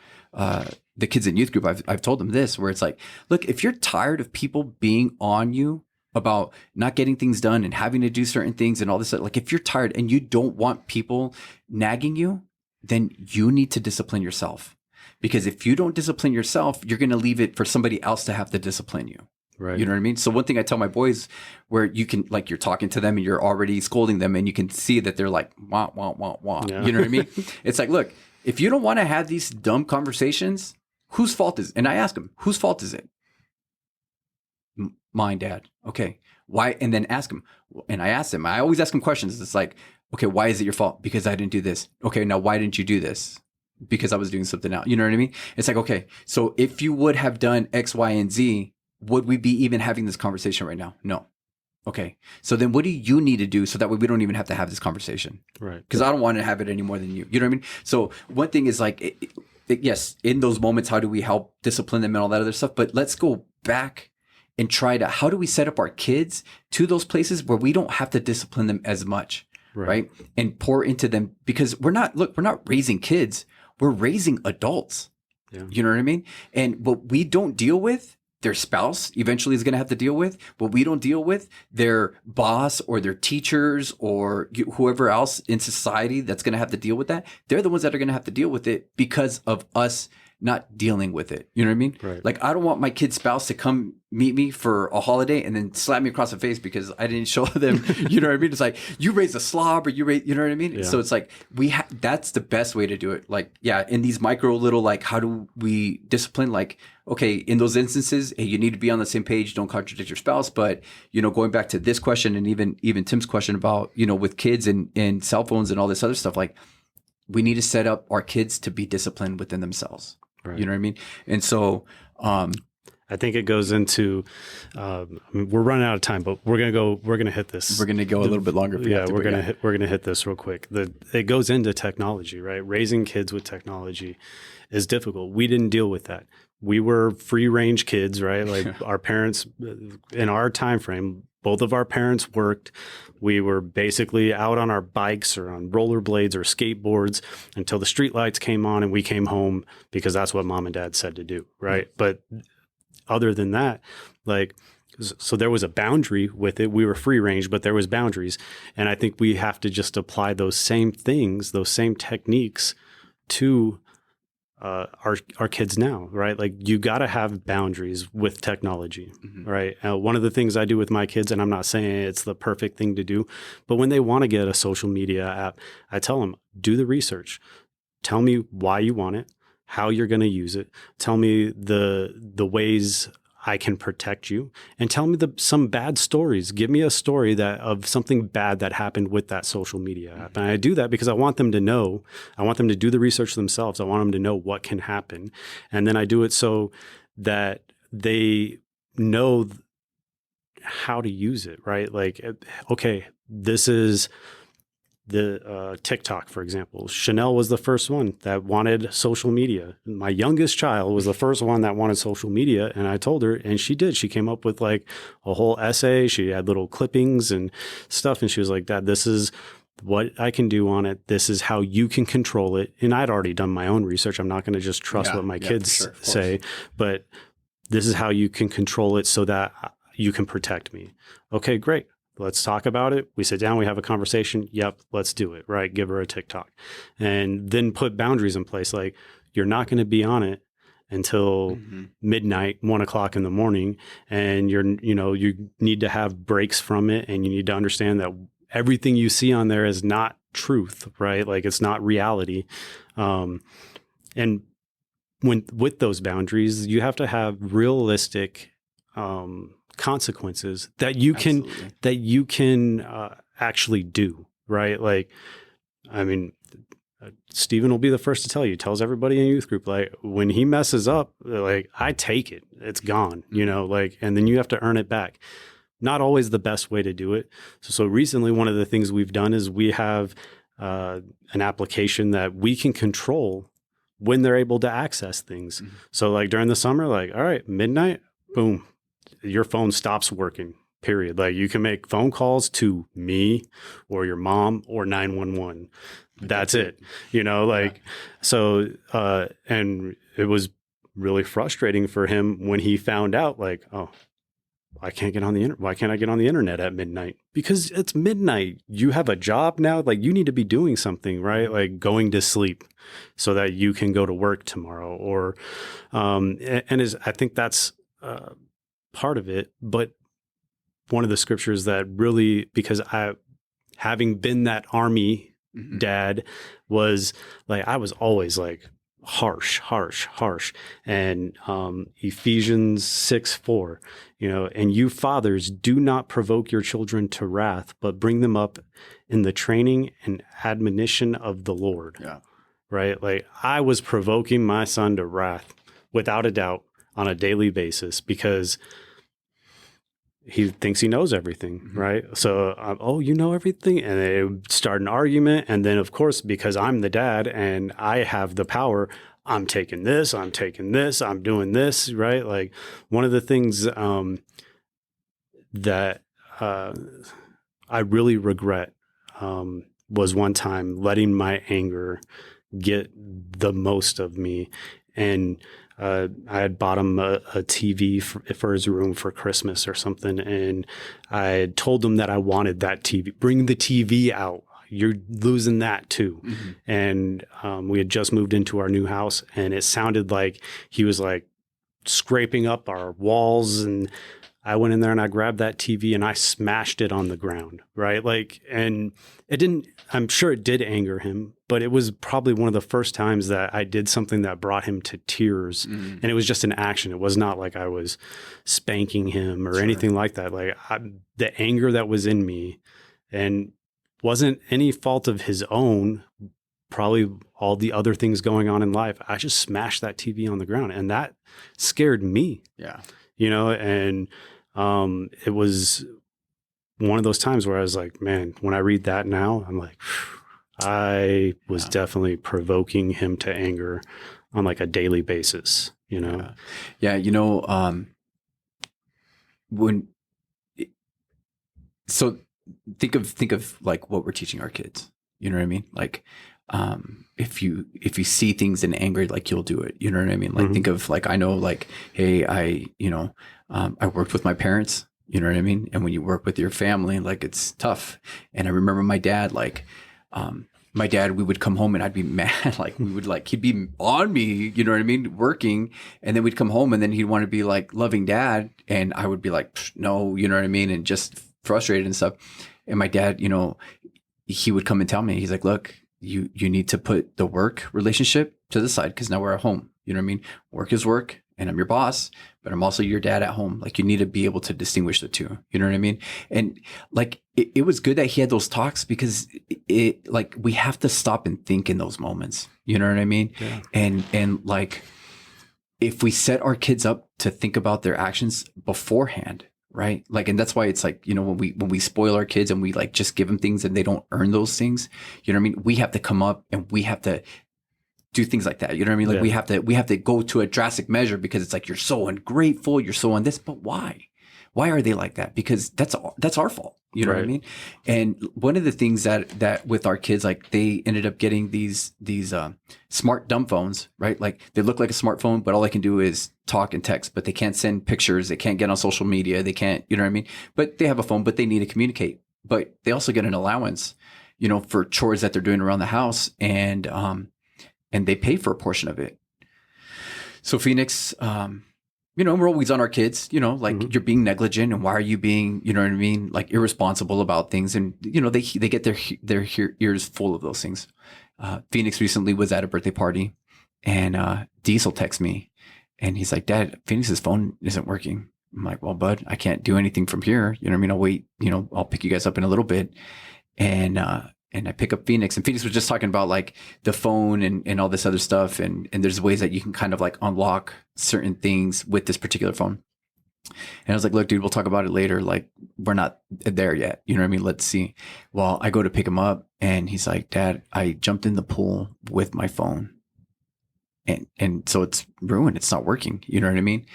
kids in youth group. I've told them this, where it's like, look, if you're tired of people being on you about not getting things done and having to do certain things and all this, like if you're tired and you don't want people nagging you, then you need to discipline yourself. Because if you don't discipline yourself, you're going to leave it for somebody else to have to discipline you. Right. You know what I mean? So one thing I tell my boys, where you can, like, you're talking to them and you're already scolding them and you can see that they're like, wah, wah, wah, wah. Yeah. You know what I mean? It's like, look, if you don't want to have these dumb conversations, whose fault is it? And I ask them, whose fault is it? Mine, Dad. Okay. Why? And then ask them. And I ask them, I always ask them questions. It's like, okay, why is it your fault? Because I didn't do this. Okay. Now, why didn't you do this? Because I was doing something else. You know what I mean? It's like, okay, so if you would have done X, Y, and Z, would we be even having this conversation right now? No. Okay. So then what do you need to do so that way we don't even have to have this conversation? Right. Because I don't want to have it any more than you. You know what I mean? So one thing is like, yes, in those moments, how do we help discipline them and all that other stuff? But let's go back and try to, how do we set up our kids to those places where we don't have to discipline them as much, right? And pour into them, because we're not raising kids, we're raising adults. Yeah. You know what I mean? And what we don't deal with, their spouse eventually is going to have to deal with, what we don't deal with, their boss or their teachers or whoever else in society that's going to have to deal with that. They're the ones that are going to have to deal with it because of us not dealing with it. You know what I mean? Right. Like, I don't want my kid's spouse to come meet me for a holiday and then slap me across the face because I didn't show them, you know what I mean? It's like, you raised a slob or you know what I mean? Yeah. So it's like, that's the best way to do it. Like, yeah, in these micro little, like, how do we discipline? Like, okay, in those instances, hey, you need to be on the same page. Don't contradict your spouse. But, you know, going back to this question and even Tim's question about, you know, with kids and cell phones and all this other stuff, like, we need to set up our kids to be disciplined within themselves. Right. You know what I mean? And so, I think it goes into, I mean, we're running out of time, but we're going to hit this. We're going to go a little bit longer. We're going to hit this real quick. It goes into technology, right? Raising kids with technology is difficult. We didn't deal with that. We were free range kids, right? Like our parents in our time frame, both of our parents worked. We were basically out on our bikes or on rollerblades or skateboards until the streetlights came on and we came home because that's what mom and dad said to do, right? But other than that, like, so there was a boundary with it. We were free range, but there was boundaries. And I think we have to just apply those same things, those same techniques to our kids now, right? Like, you got to have boundaries with technology, right? One of the things I do with my kids, and I'm not saying it's the perfect thing to do, but when they want to get a social media app, I tell them, do the research. Tell me why you want it, how you're going to use it. Tell me the ways I can protect you, and tell me some bad stories. Give me a story of something bad that happened with that social media app. And I do that because I want them to know. I want them to do the research themselves. I want them to know what can happen. And then I do it so that they know how to use it, right? Like, okay, this is the TikTok, for example. Chanel was the first one that wanted social media. My youngest child was the first one that wanted social media. And I told her, and she did. She came up with like a whole essay. She had little clippings and stuff. And she was like, Dad, this is what I can do on it. This is how you can control it. And I'd already done my own research. I'm not going to just trust what my kids say, but this is how you can control it so that you can protect me. Okay, great. Let's talk about it. We sit down, we have a conversation. Yep, let's do it, right? Give her a TikTok. And then put boundaries in place. Like, you're not going to be on it until midnight, 1 o'clock in the morning. And you need to have breaks from it. And you need to understand that everything you see on there is not truth, right? Like, it's not reality. And with those boundaries, you have to have realistic, consequences that you can actually do, right? Like, I mean, Stephen will be the first to tell you, he tells everybody in youth group, like, when he messes up, like, I take it, it's gone, like, and then you have to earn it back. Not always the best way to do it. So recently, one of the things we've done is we have an application that we can control when they're able to access things. So like during the summer, like, all right, midnight, boom, your phone stops working, period. Like, you can make phone calls to me or your mom or 911. That's it, So, and it was really frustrating for him when he found out, like, oh, I can't get on the internet. Why can't I get on the internet at midnight? Because it's midnight. You have a job now. Like, you need to be doing something, right? Like going to sleep so that you can go to work tomorrow. Or, I think that's part of it. But one of the scriptures that really, because having been that army dad, was like, I was always like harsh. And Ephesians 6:4, and you fathers, do not provoke your children to wrath, but bring them up in the training and admonition of the Lord. Yeah. Right. Like, I was provoking my son to wrath without a doubt on a daily basis because he thinks he knows everything, right? So, you know everything? And they would start an argument. And then, of course, because I'm the dad and I have the power, I'm taking this, I'm doing this, right? Like, one of the things that I really regret was one time letting my anger get the most of me. and I had bought him a TV for his room for Christmas or something. And I had told him that I wanted that TV. Bring the TV out. You're losing that too. Mm-hmm. And we had just moved into our new house, and it sounded like he was like scraping up our walls. And I went in there and I grabbed that TV and I smashed it on the ground. Right. Like, and it didn't, I'm sure it did anger him, but it was probably one of the first times that I did something that brought him to tears. And it was just an action. It was not like I was spanking him or anything like that. Like the anger that was in me, and wasn't any fault of his own, probably all the other things going on in life. I just smashed that TV on the ground, and that scared me. Yeah. You know, and it was one of those times where I was like, man, when I read that now, I'm like, I was definitely provoking him to anger on like a daily basis, you know? Yeah. You know, so think of like what we're teaching our kids, you know what I mean? Like, if you see things in anger, like you'll do it, you know what I mean? Like, think of like, I know like, hey, I worked with my parents, you know what I mean? And when you work with your family, like it's tough. And I remember my dad, like, we would come home and I'd be mad. Like he'd be on me, you know what I mean? Working. And then we'd come home and then he'd want to be like loving dad. And I would be like, no, you know what I mean? And just frustrated and stuff. And my dad, you know, he would come and tell me, he's like, look, you need to put the work relationship to the side, because now we're at home. You know what I mean? Work is work, and I'm your boss, but I'm also your dad at home. Like, you need to be able to distinguish the two. You know what I mean? And like, it was good that he had those talks, because it like, we have to stop and think in those moments. You know what I mean? Yeah. And like, if we set our kids up to think about their actions beforehand, right? Like, and that's why it's like, you know, when we spoil our kids and we like just give them things and they don't earn those things, you know what I mean? We have to come up and we have to do things like that. You know what I mean? Like, we have to go to a drastic measure, because it's like, you're so ungrateful, you're so on this, but why? Why are they like that? Because that's our fault. You know what I mean? And one of the things that with our kids, like, they ended up getting these smart dumb phones, right? Like, they look like a smartphone, but all they can do is talk and text, but they can't send pictures. They can't get on social media. They can't, you know what I mean? But they have a phone, but they need to communicate. But they also get an allowance, you know, for chores that they're doing around the house. And they pay for a portion of it. So Phoenix, you know, we're always on our kids, you know, like, you're being negligent, and why are you being, you know what I mean? Like, irresponsible about things. And, you know, they get their ears full of those things. Phoenix recently was at a birthday party, and Diesel texts me, and he's like, Dad, Phoenix's phone isn't working. I'm like, well, bud, I can't do anything from here. You know what I mean? I'll wait, you know, I'll pick you guys up in a little bit. And I pick up Phoenix, and Phoenix was just talking about like the phone and all this other stuff. And there's ways that you can kind of like unlock certain things with this particular phone. And I was like, look, dude, we'll talk about it later. Like, we're not there yet. You know what I mean? Let's see. Well, I go to pick him up, and he's like, Dad, I jumped in the pool with my phone. And so it's ruined. It's not working. You know what I mean?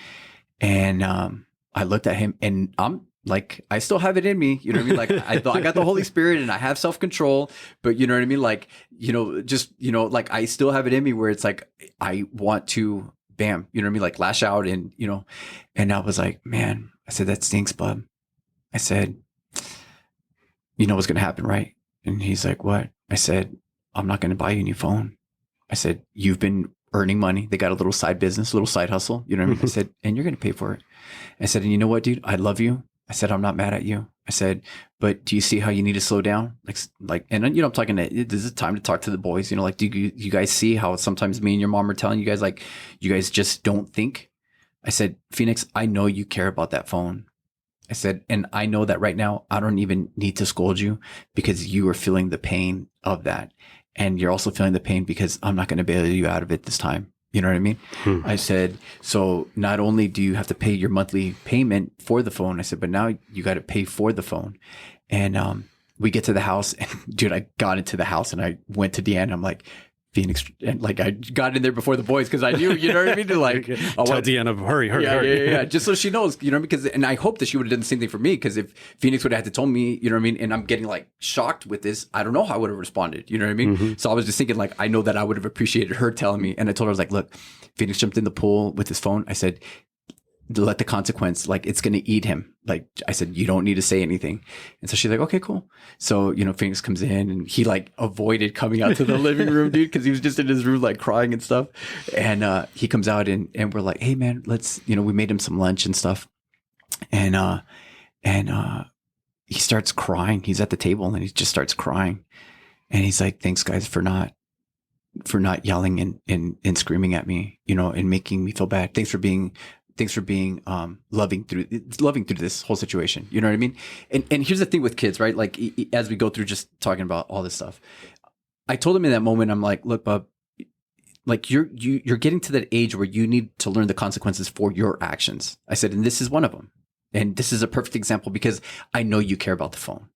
And I looked at him, and I'm like, I still have it in me. You know what I mean? Like, I got the Holy Spirit, and I have self-control, but you know what I mean? Like, you know, just, you know, like, I still have it in me where it's like, I want to, bam, you know what I mean? Like, lash out, and, you know, and I was like, man, I said, that stinks, bub. I said, you know what's going to happen, right? And he's like, what? I said, I'm not going to buy you a new phone. I said, you've been earning money. They got a little side business, a little side hustle. You know what I mean? I said, and you're going to pay for it. I said, and you know what, dude? I love you. I said, I'm not mad at you. I said, but do you see how you need to slow down? Like, and you know, I'm talking to, this is time to talk to the boys, you know, like, do you guys see how sometimes me and your mom are telling you guys, like, you guys just don't think? I said, Phoenix, I know you care about that phone. I said, and I know that right now, I don't even need to scold you, because you are feeling the pain of that. And you're also feeling the pain because I'm not going to bail you out of it this time. You know what I mean? I said, so not only do you have to pay your monthly payment for the phone, I said, but now you got to pay for the phone. And we get to the house, and dude, I got into the house and I went to Deanna. I'm like, Phoenix, and like I got in there before the boys because I knew, you know what I mean? To like, Tell Deanna, hurry, yeah, just so she knows, you know, because, and I hope that she would have done the same thing for me, because if Phoenix would have had to told me, you know what I mean, and I'm getting like shocked with this, I don't know how I would have responded, you know what I mean? Mm-hmm. So I was just thinking like, I know that I would have appreciated her telling me, and I told her, I was like, look, Phoenix jumped in the pool with his phone. I said, let the consequence, like it's going to eat him. Like I said, you don't need to say anything. And so she's like, okay, cool. So, you know, Phoenix comes in and he like avoided coming out to the living room, dude, because he was just in his room like crying and stuff. And he comes out and we're like, hey man, let's, you know, we made him some lunch and stuff. And he starts crying. He's at the table and he just starts crying. And he's like, thanks guys for not yelling and screaming at me, you know, and making me feel bad. Thanks for being loving through this whole situation. You know what I mean? And here's the thing with kids, right? Like as we go through just talking about all this stuff, I told him in that moment, I'm like, look, bub, like you're getting to that age where you need to learn the consequences for your actions. I said, and this is one of them. And this is a perfect example because I know you care about the phone.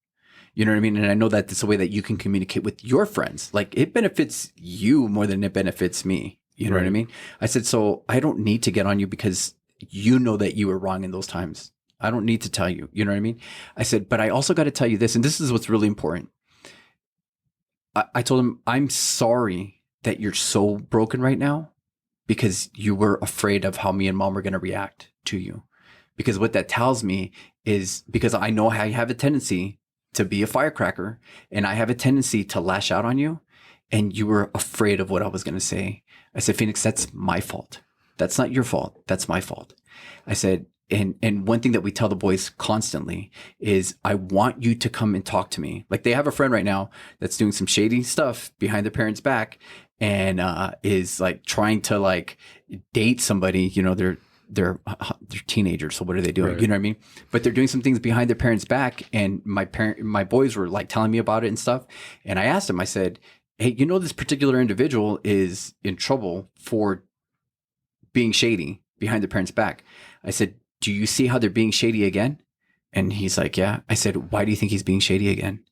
You know what I mean? And I know that it's a way that you can communicate with your friends. Like it benefits you more than it benefits me. You know what I mean? I said, so I don't need to get on you because you know that you were wrong in those times. I don't need to tell you. You know what I mean? I said, but I also got to tell you this, and this is what's really important. I told him, I'm sorry that you're so broken right now because you were afraid of how me and mom were going to react to you. Because what that tells me is, because I know how you have a tendency to be a firecracker and I have a tendency to lash out on you, and you were afraid of what I was going to say. I said, Phoenix, that's my fault. That's not your fault. That's my fault. I said, and one thing that we tell the boys constantly is, I want you to come and talk to me. Like they have a friend right now that's doing some shady stuff behind their parents' back and is like trying to like date somebody. You know, they're teenagers. So what are they doing? Right. You know what I mean? But they're doing some things behind their parents' back. And my boys were like telling me about it and stuff. And I asked them, I said, hey, you know, this particular individual is in trouble for being shady behind their parents' back. I said, do you see how they're being shady again? And he's like, yeah. I said, why do you think he's being shady again?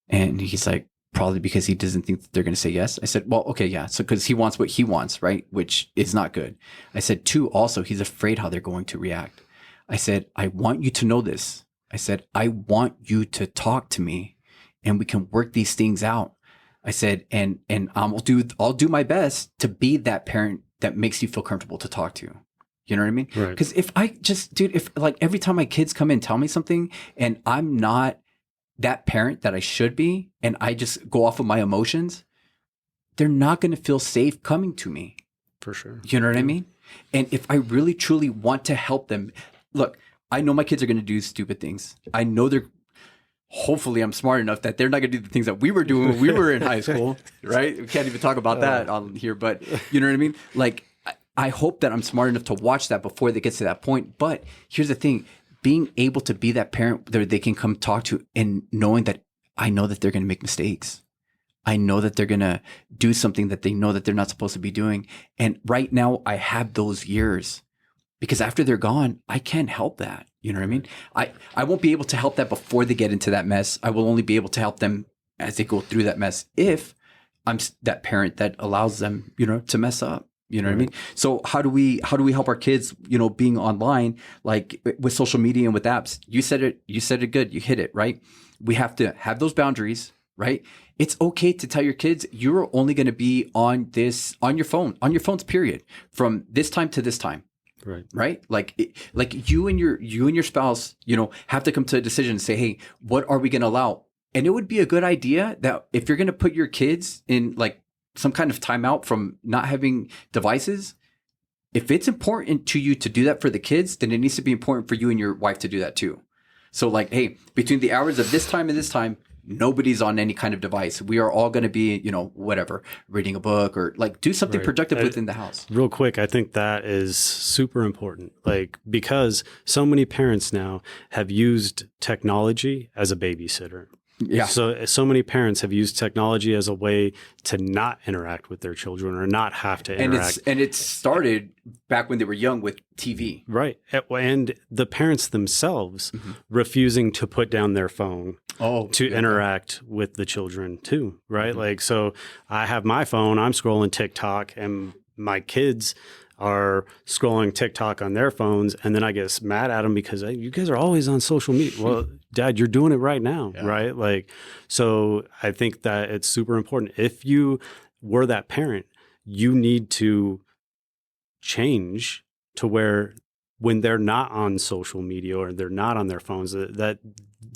And he's like, probably because he doesn't think that they're going to say yes. I said, well, okay, yeah. So because he wants what he wants, right? Which is not good. I said, two, also, he's afraid how they're going to react. I said, I want you to know this. I said, I want you to talk to me and we can work these things out. I said, and I'll do my best to be that parent that makes you feel comfortable to talk to. You know what I mean? Right. Because if I just, dude, if like every time my kids come in and tell me something and I'm not that parent that I should be, and I just go off of my emotions, they're not going to feel safe coming to me. For sure. You know what I mean? And if I really, truly want to help them, look, I know my kids are going to do stupid things. I know hopefully I'm smart enough that they're not going to do the things that we were doing when we were in high school, right? We can't even talk about that on here, but you know what I mean? Like, I hope that I'm smart enough to watch that before they get to that point. But here's the thing, being able to be that parent that they can come talk to, and knowing that I know that they're going to make mistakes. I know that they're going to do something that they know that they're not supposed to be doing. And right now I have those years, because after they're gone, I can't help that. You know what I mean? I won't be able to help that before they get into that mess. I will only be able to help them as they go through that mess if I'm that parent that allows them, you know, to mess up. You know what I mean? So how do we help our kids, you know, being online, like with social media and with apps? You said it good. You hit it, right? We have to have those boundaries, right? It's okay to tell your kids you're only going to be on your phones, period, from this time to this time. Right. Like you and your spouse, you know, have to come to a decision and say, hey, what are we going to allow? And it would be a good idea that if you're going to put your kids in like some kind of timeout from not having devices, if it's important to you to do that for the kids, then it needs to be important for you and your wife to do that too. So like, hey, between the hours of this time and this time, nobody's on any kind of device. We are all going to be, you know, whatever, reading a book or like do something productive within the house. Real quick, I think that is super important. Like, because so many parents now have used technology as a babysitter. Yeah. So many parents have used technology as a way to not interact with their children or not have to interact. And it started back when they were young with TV. Right. And the parents themselves refusing to put down their phone to interact with the children too. Right. Like, so I have my phone, I'm scrolling TikTok, and my kids are scrolling TikTok on their phones, and then I get mad at them because you guys are always on social media. Well, Dad, you're doing it right now, right? Like, so I think that it's super important. If you were that parent, you need to change to where when they're not on social media or they're not on their phones, that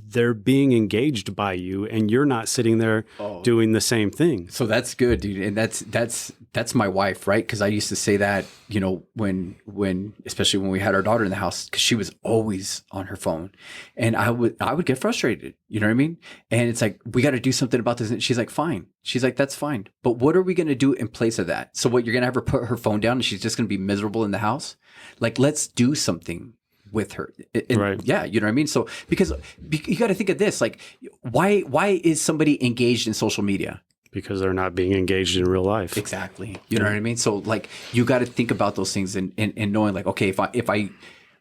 they're being engaged by you and you're not sitting there doing the same thing. So that's good, dude. And that's my wife, right? Because I used to say that, you know, when especially when we had our daughter in the house, because she was always on her phone, and I would get frustrated. You know what I mean? And it's like, we got to do something about this. And she's like, fine. She's like, that's fine. But what are we going to do in place of that? So what, you're going to have her put her phone down and she's just going to be miserable in the house? Like, let's do something with her. And right. Yeah. You know what I mean? So because you got to think of this, like, why is somebody engaged in social media? Because they're not being engaged in real life. Exactly. You know what I mean? So like, you got to think about those things and knowing like, okay, if I,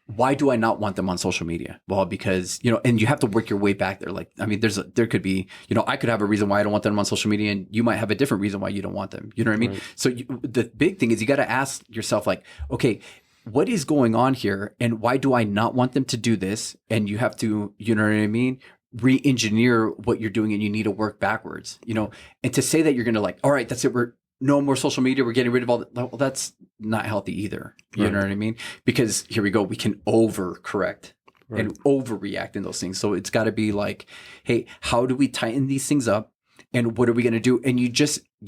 why do I not want them on social media? Well, because, you know, and you have to work your way back there. Like, I mean, there could be, you know, I could have a reason why I don't want them on social media, and you might have a different reason why you don't want them. You know what I mean? Right. So the big thing is you got to ask yourself like, okay, what is going on here? And why do I not want them to do this? And you have to, you know what I mean? Re-engineer what you're doing, and you need to work backwards, you know, and to say that you're going to like, all right, that's it. We're no more social media. We're getting rid of all that. Well, that's not healthy either. You know what I mean? Because here we go. We can overcorrect and overreact in those things. So it's got to be like, hey, how do we tighten these things up? And what are we going to do? And you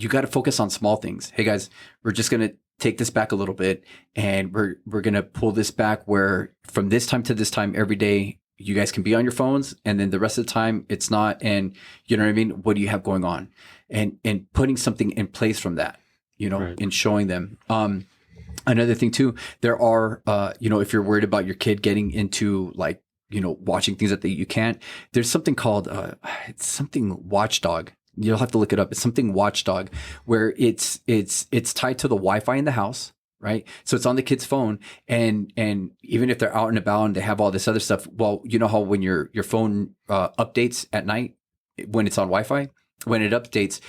got to focus on small things. Hey guys, we're just going to take this back a little bit, and we're going to pull this back where from this time to this time every day, you guys can be on your phones, and then the rest of the time it's not. And you know what I mean? What do you have going on? And putting something in place from that, you know, and showing them. Another thing too, there are, you know, if you're worried about your kid getting into like, you know, watching things that you can't, there's something called, it's something Watchdog. You'll have to look it up. It's something Watchdog, where it's tied to the Wi-Fi in the house. Right. So it's on the kid's phone, and even if they're out and about and they have all this other stuff, well, you know how when your phone updates at night when it's on Wi-Fi, when it updates,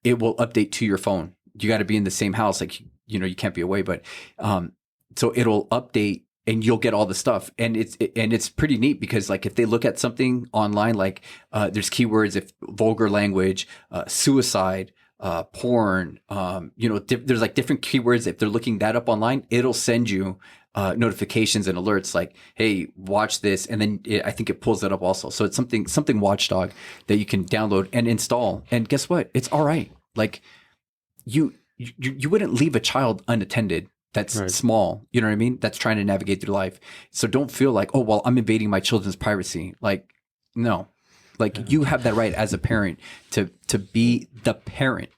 it will update to your phone. You got to be in the same house, like, you know, you can't be away, but so it'll update and you'll get all the stuff, and it's pretty neat because like if they look at something online, like there's keywords, if vulgar language, suicide, porn, you know, there's like different keywords. If they're looking that up online, it'll send you notifications and alerts like, hey, watch this. And then I think it pulls that up also. So it's something Watchdog that you can download and install. And guess what? It's all right. Like you wouldn't leave a child unattended. That's small. You know what I mean? That's trying to navigate through life. So don't feel like, oh, well, I'm invading my children's privacy. Like, no. Like you have that right as a parent to be the parent.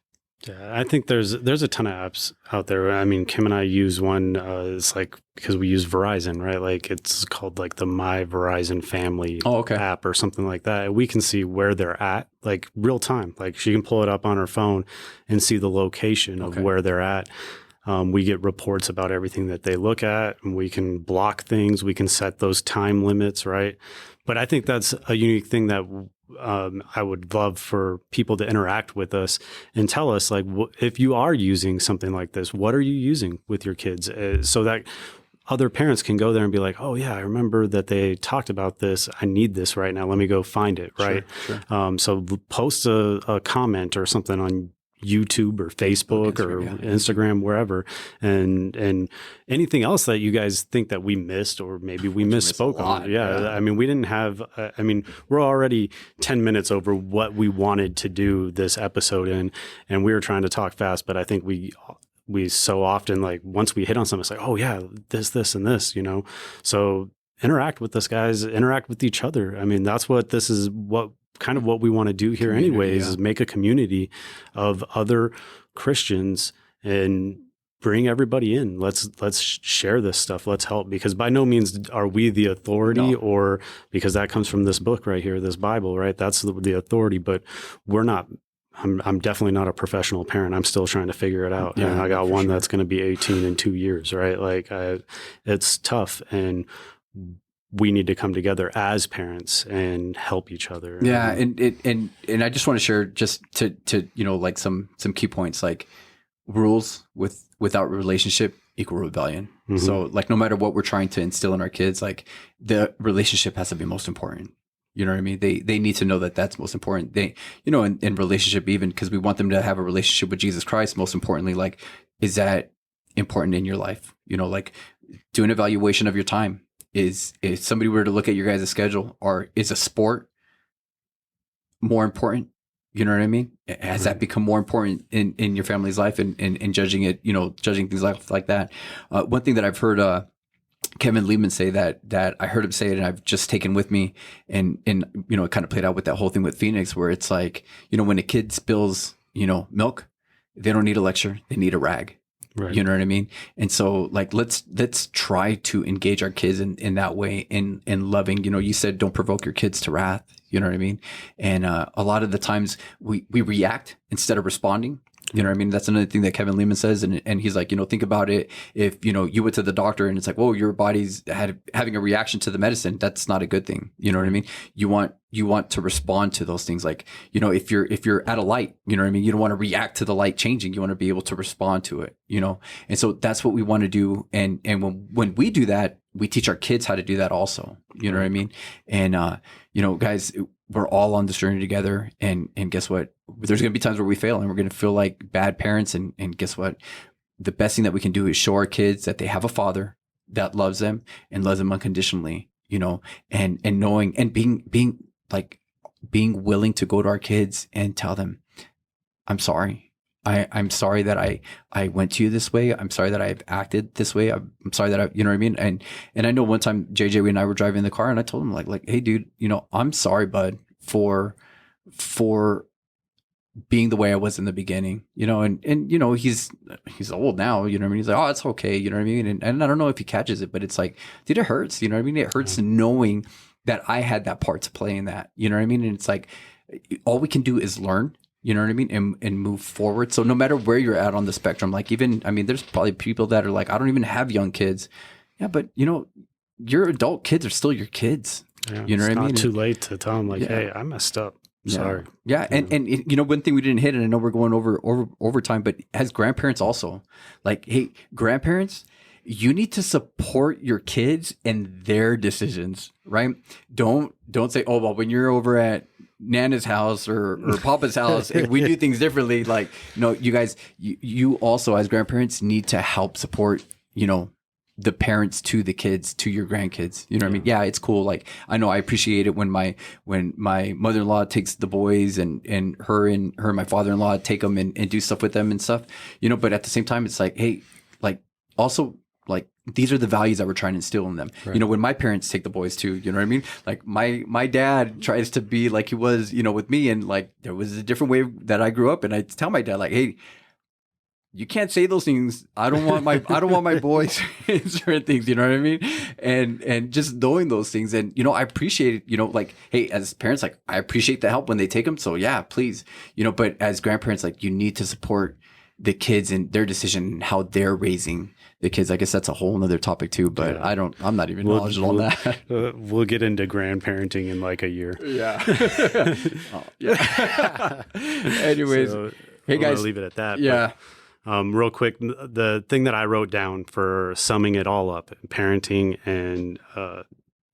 Yeah, I think there's a ton of apps out there. I mean, Kim and I use one. It's like because we use Verizon, right? Like it's called like the My Verizon Family app or something like that. We can see where they're at, like real time. Like she can pull it up on her phone and see the location of where they're at. We get reports about everything that they look at, and we can block things. We can set those time limits, right? But I think that's a unique thing that I would love for people to interact with us and tell us, like, if you are using something like this, what are you using with your kids? So that other parents can go there and be like, oh, yeah, I remember that they talked about this. I need this right now. Let me go find it, right? Sure. So post a comment or something on YouTube or Facebook or Instagram, wherever, and anything else that you guys think that we missed or maybe we misspoke on. Yeah. I mean, we didn't have, I mean, we're already 10 minutes over what we wanted to do this episode in, and we were trying to talk fast, but I think we so often, like, once we hit on something, it's like, oh yeah, this and this, you know? So interact with us, guys, interact with each other. I mean, that's what this is, what we want to do here anyways, is make a community of other Christians and bring everybody in. Let's share this stuff. Let's help, because by no means are we the authority, No. or because that comes from this book right here, this Bible, right? That's the authority, but we're not. I'm definitely not a professional parent. I'm still trying to figure it out. Yeah, and I got one sure. that's going to be 18 in 2 years, right? Like it's tough, and we need to come together as parents and help each other. Yeah. And I just want to share just to, like some key points, like rules without relationship equal rebellion. Mm-hmm. So like, no matter what we're trying to instill in our kids, like the relationship has to be most important. You know what I mean? They need to know that that's most important. They, in relationship, even because we want them to have a relationship with Jesus Christ. Most importantly, like, is that important in your life? Like do an evaluation of your time. Is if somebody were to look at your guys' schedule, or is a sport more important? You know what I mean? Has that become more important in your family's life, and judging it, judging things like that? One thing that I've heard Kevin Lehman say that I heard him say it, and I've just taken with me, and it kind of played out with that whole thing with Phoenix, where it's like, when a kid spills, milk, they don't need a lecture, they need a rag. Right. You know what I mean? And so like, let's try to engage our kids in that way, in loving, you said, don't provoke your kids to wrath. You know what I mean? And a lot of the times we react instead of responding. You know what I mean? That's another thing that Kevin Lehman says. And he's like, think about it. If, you went to the doctor and it's like, whoa, your body's having a reaction to the medicine. That's not a good thing. You know what I mean? You want to respond to those things. Like, if you're at a light, you know what I mean? You don't want to react to the light changing. You want to be able to respond to it, And so that's what we want to do. And when we do that, we teach our kids how to do that also. You know what I mean? And, guys, we're all on this journey together. And guess what? There's going to be times where we fail, and we're going to feel like bad parents. And guess what? The best thing that we can do is show our kids that they have a father that loves them and loves them unconditionally, and knowing and being willing to go to our kids and tell them, I'm sorry. I'm sorry that I went to you this way. I'm sorry that I've acted this way. I'm sorry that you know what I mean? And I know one time JJ and I were driving in the car, and I told him like, hey dude, I'm sorry, bud, for being the way I was in the beginning, and he's old now, you know what I mean? He's like, oh, it's okay. You know what I mean? And I don't know if he catches it, but it's like, dude, it hurts. You know what I mean? It hurts knowing that I had that part to play in that, you know what I mean? And it's like, all we can do is learn. You know what I mean? And move forward. So no matter where you're at on the spectrum, like there's probably people that are like, I don't even have young kids. Yeah, but your adult kids are still your kids. Yeah, you know what I mean? It's not too late to tell them like, hey, I messed up. Sorry. Yeah. And one thing we didn't hit, and I know we're going over time, but as grandparents also, like, hey, grandparents, you need to support your kids and their decisions, right? Don't say, oh, well, when you're over at Nana's house or Papa's house, if we do things differently. Like, no, you guys, you also as grandparents need to help support, the parents to the kids, to your grandkids. You know what I mean? Yeah, it's cool. Like, I know I appreciate it when my mother-in-law takes the boys and her and my father-in-law take them and do stuff with them and stuff, but at the same time, it's like, hey, like, also, like, these are the values that we're trying to instill in them. Right. When my parents take the boys too, you know what I mean? Like my dad tries to be like he was, with me, and like there was a different way that I grew up, and I tell my dad like, hey, you can't say those things. I don't want my boys in certain things, you know what I mean? And just knowing those things, and I appreciate it, like, hey, as parents, like, I appreciate the help when they take them. So yeah, please, but as grandparents, like, you need to support the kids and their decision and how they're raising the kids. I guess that's a whole nother topic too, but yeah. I'm not even knowledgeable on that. We'll get into grandparenting in like a year. Yeah. Yeah. Anyways, so hey guys, leave it at that. Yeah. But, real quick, the thing that I wrote down for summing it all up, parenting and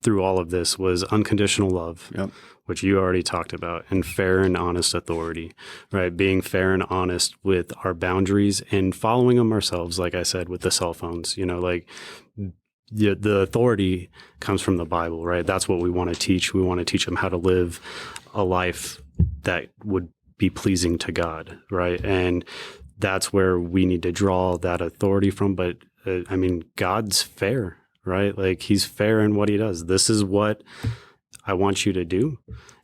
through all of this, was unconditional love. Yep. Which you already talked about, and fair and honest authority, right? Being fair and honest with our boundaries and following them ourselves, like I said, with the cell phones, like the authority comes from the Bible, right? That's what we want to teach. We want to teach them how to live a life that would be pleasing to God, right? And that's where we need to draw that authority from. But God's fair, right? Like, he's fair in what he does. This is what I want you to do.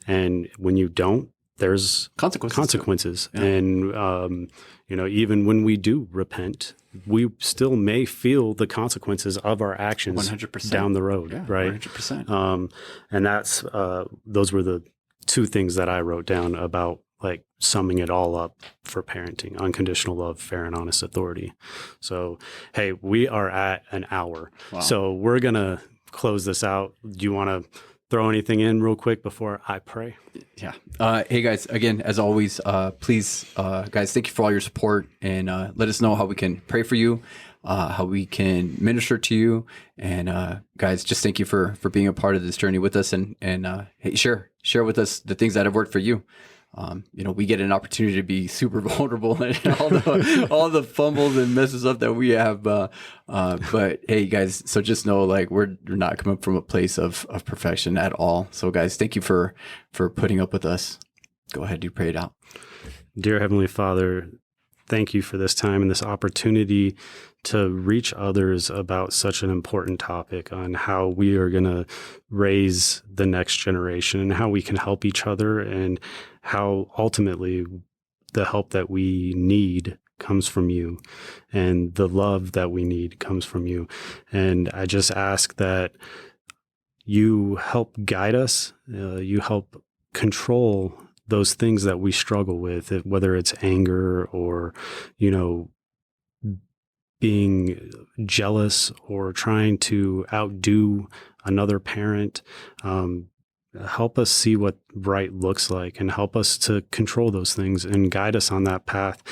And when you don't, there's consequences. Yeah. And, even when we do repent, we still may feel the consequences of our actions 100%. down the road. Yeah, right. 100%. And that's, those were the two things that I wrote down about like summing it all up for parenting: unconditional love, fair and honest authority. So, hey, we are at an hour. Wow. So we're going to close this out. Do you want to throw anything in real quick before I pray? Yeah. Hey guys, again, as always, please, guys, thank you for all your support, and let us know how we can pray for you, how we can minister to you. And guys, just thank you for being a part of this journey with us, and hey, share with us the things that have worked for you. We get an opportunity to be super vulnerable and all the fumbles and messes up that we have. But hey, guys, so just know, like, we're not coming from a place of perfection at all. So, guys, thank you for putting up with us. Go ahead, do pray it out. Dear Heavenly Father, thank you for this time and this opportunity to reach others about such an important topic on how we are going to raise the next generation and how we can help each other, and how ultimately the help that we need comes from you, and the love that we need comes from you. And I just ask that you help guide us, you help control those things that we struggle with, whether it's anger or, being jealous or trying to outdo another parent. Help us see what right looks like, and help us to control those things and guide us on that path.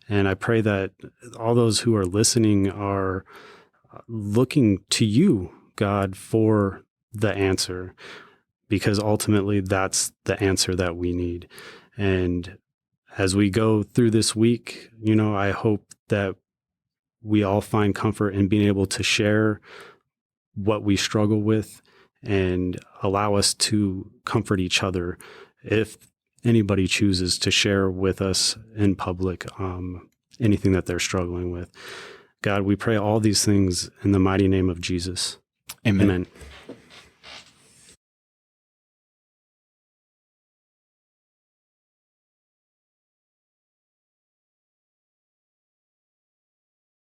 And I pray that all those who are listening are looking to you, God, for the answer, because ultimately that's the answer that we need. And as we go through this week, I hope that we all find comfort in being able to share what we struggle with, and allow us to comfort each other if anybody chooses to share with us in public anything that they're struggling with. God, we pray all these things in the mighty name of Jesus. Amen. Amen.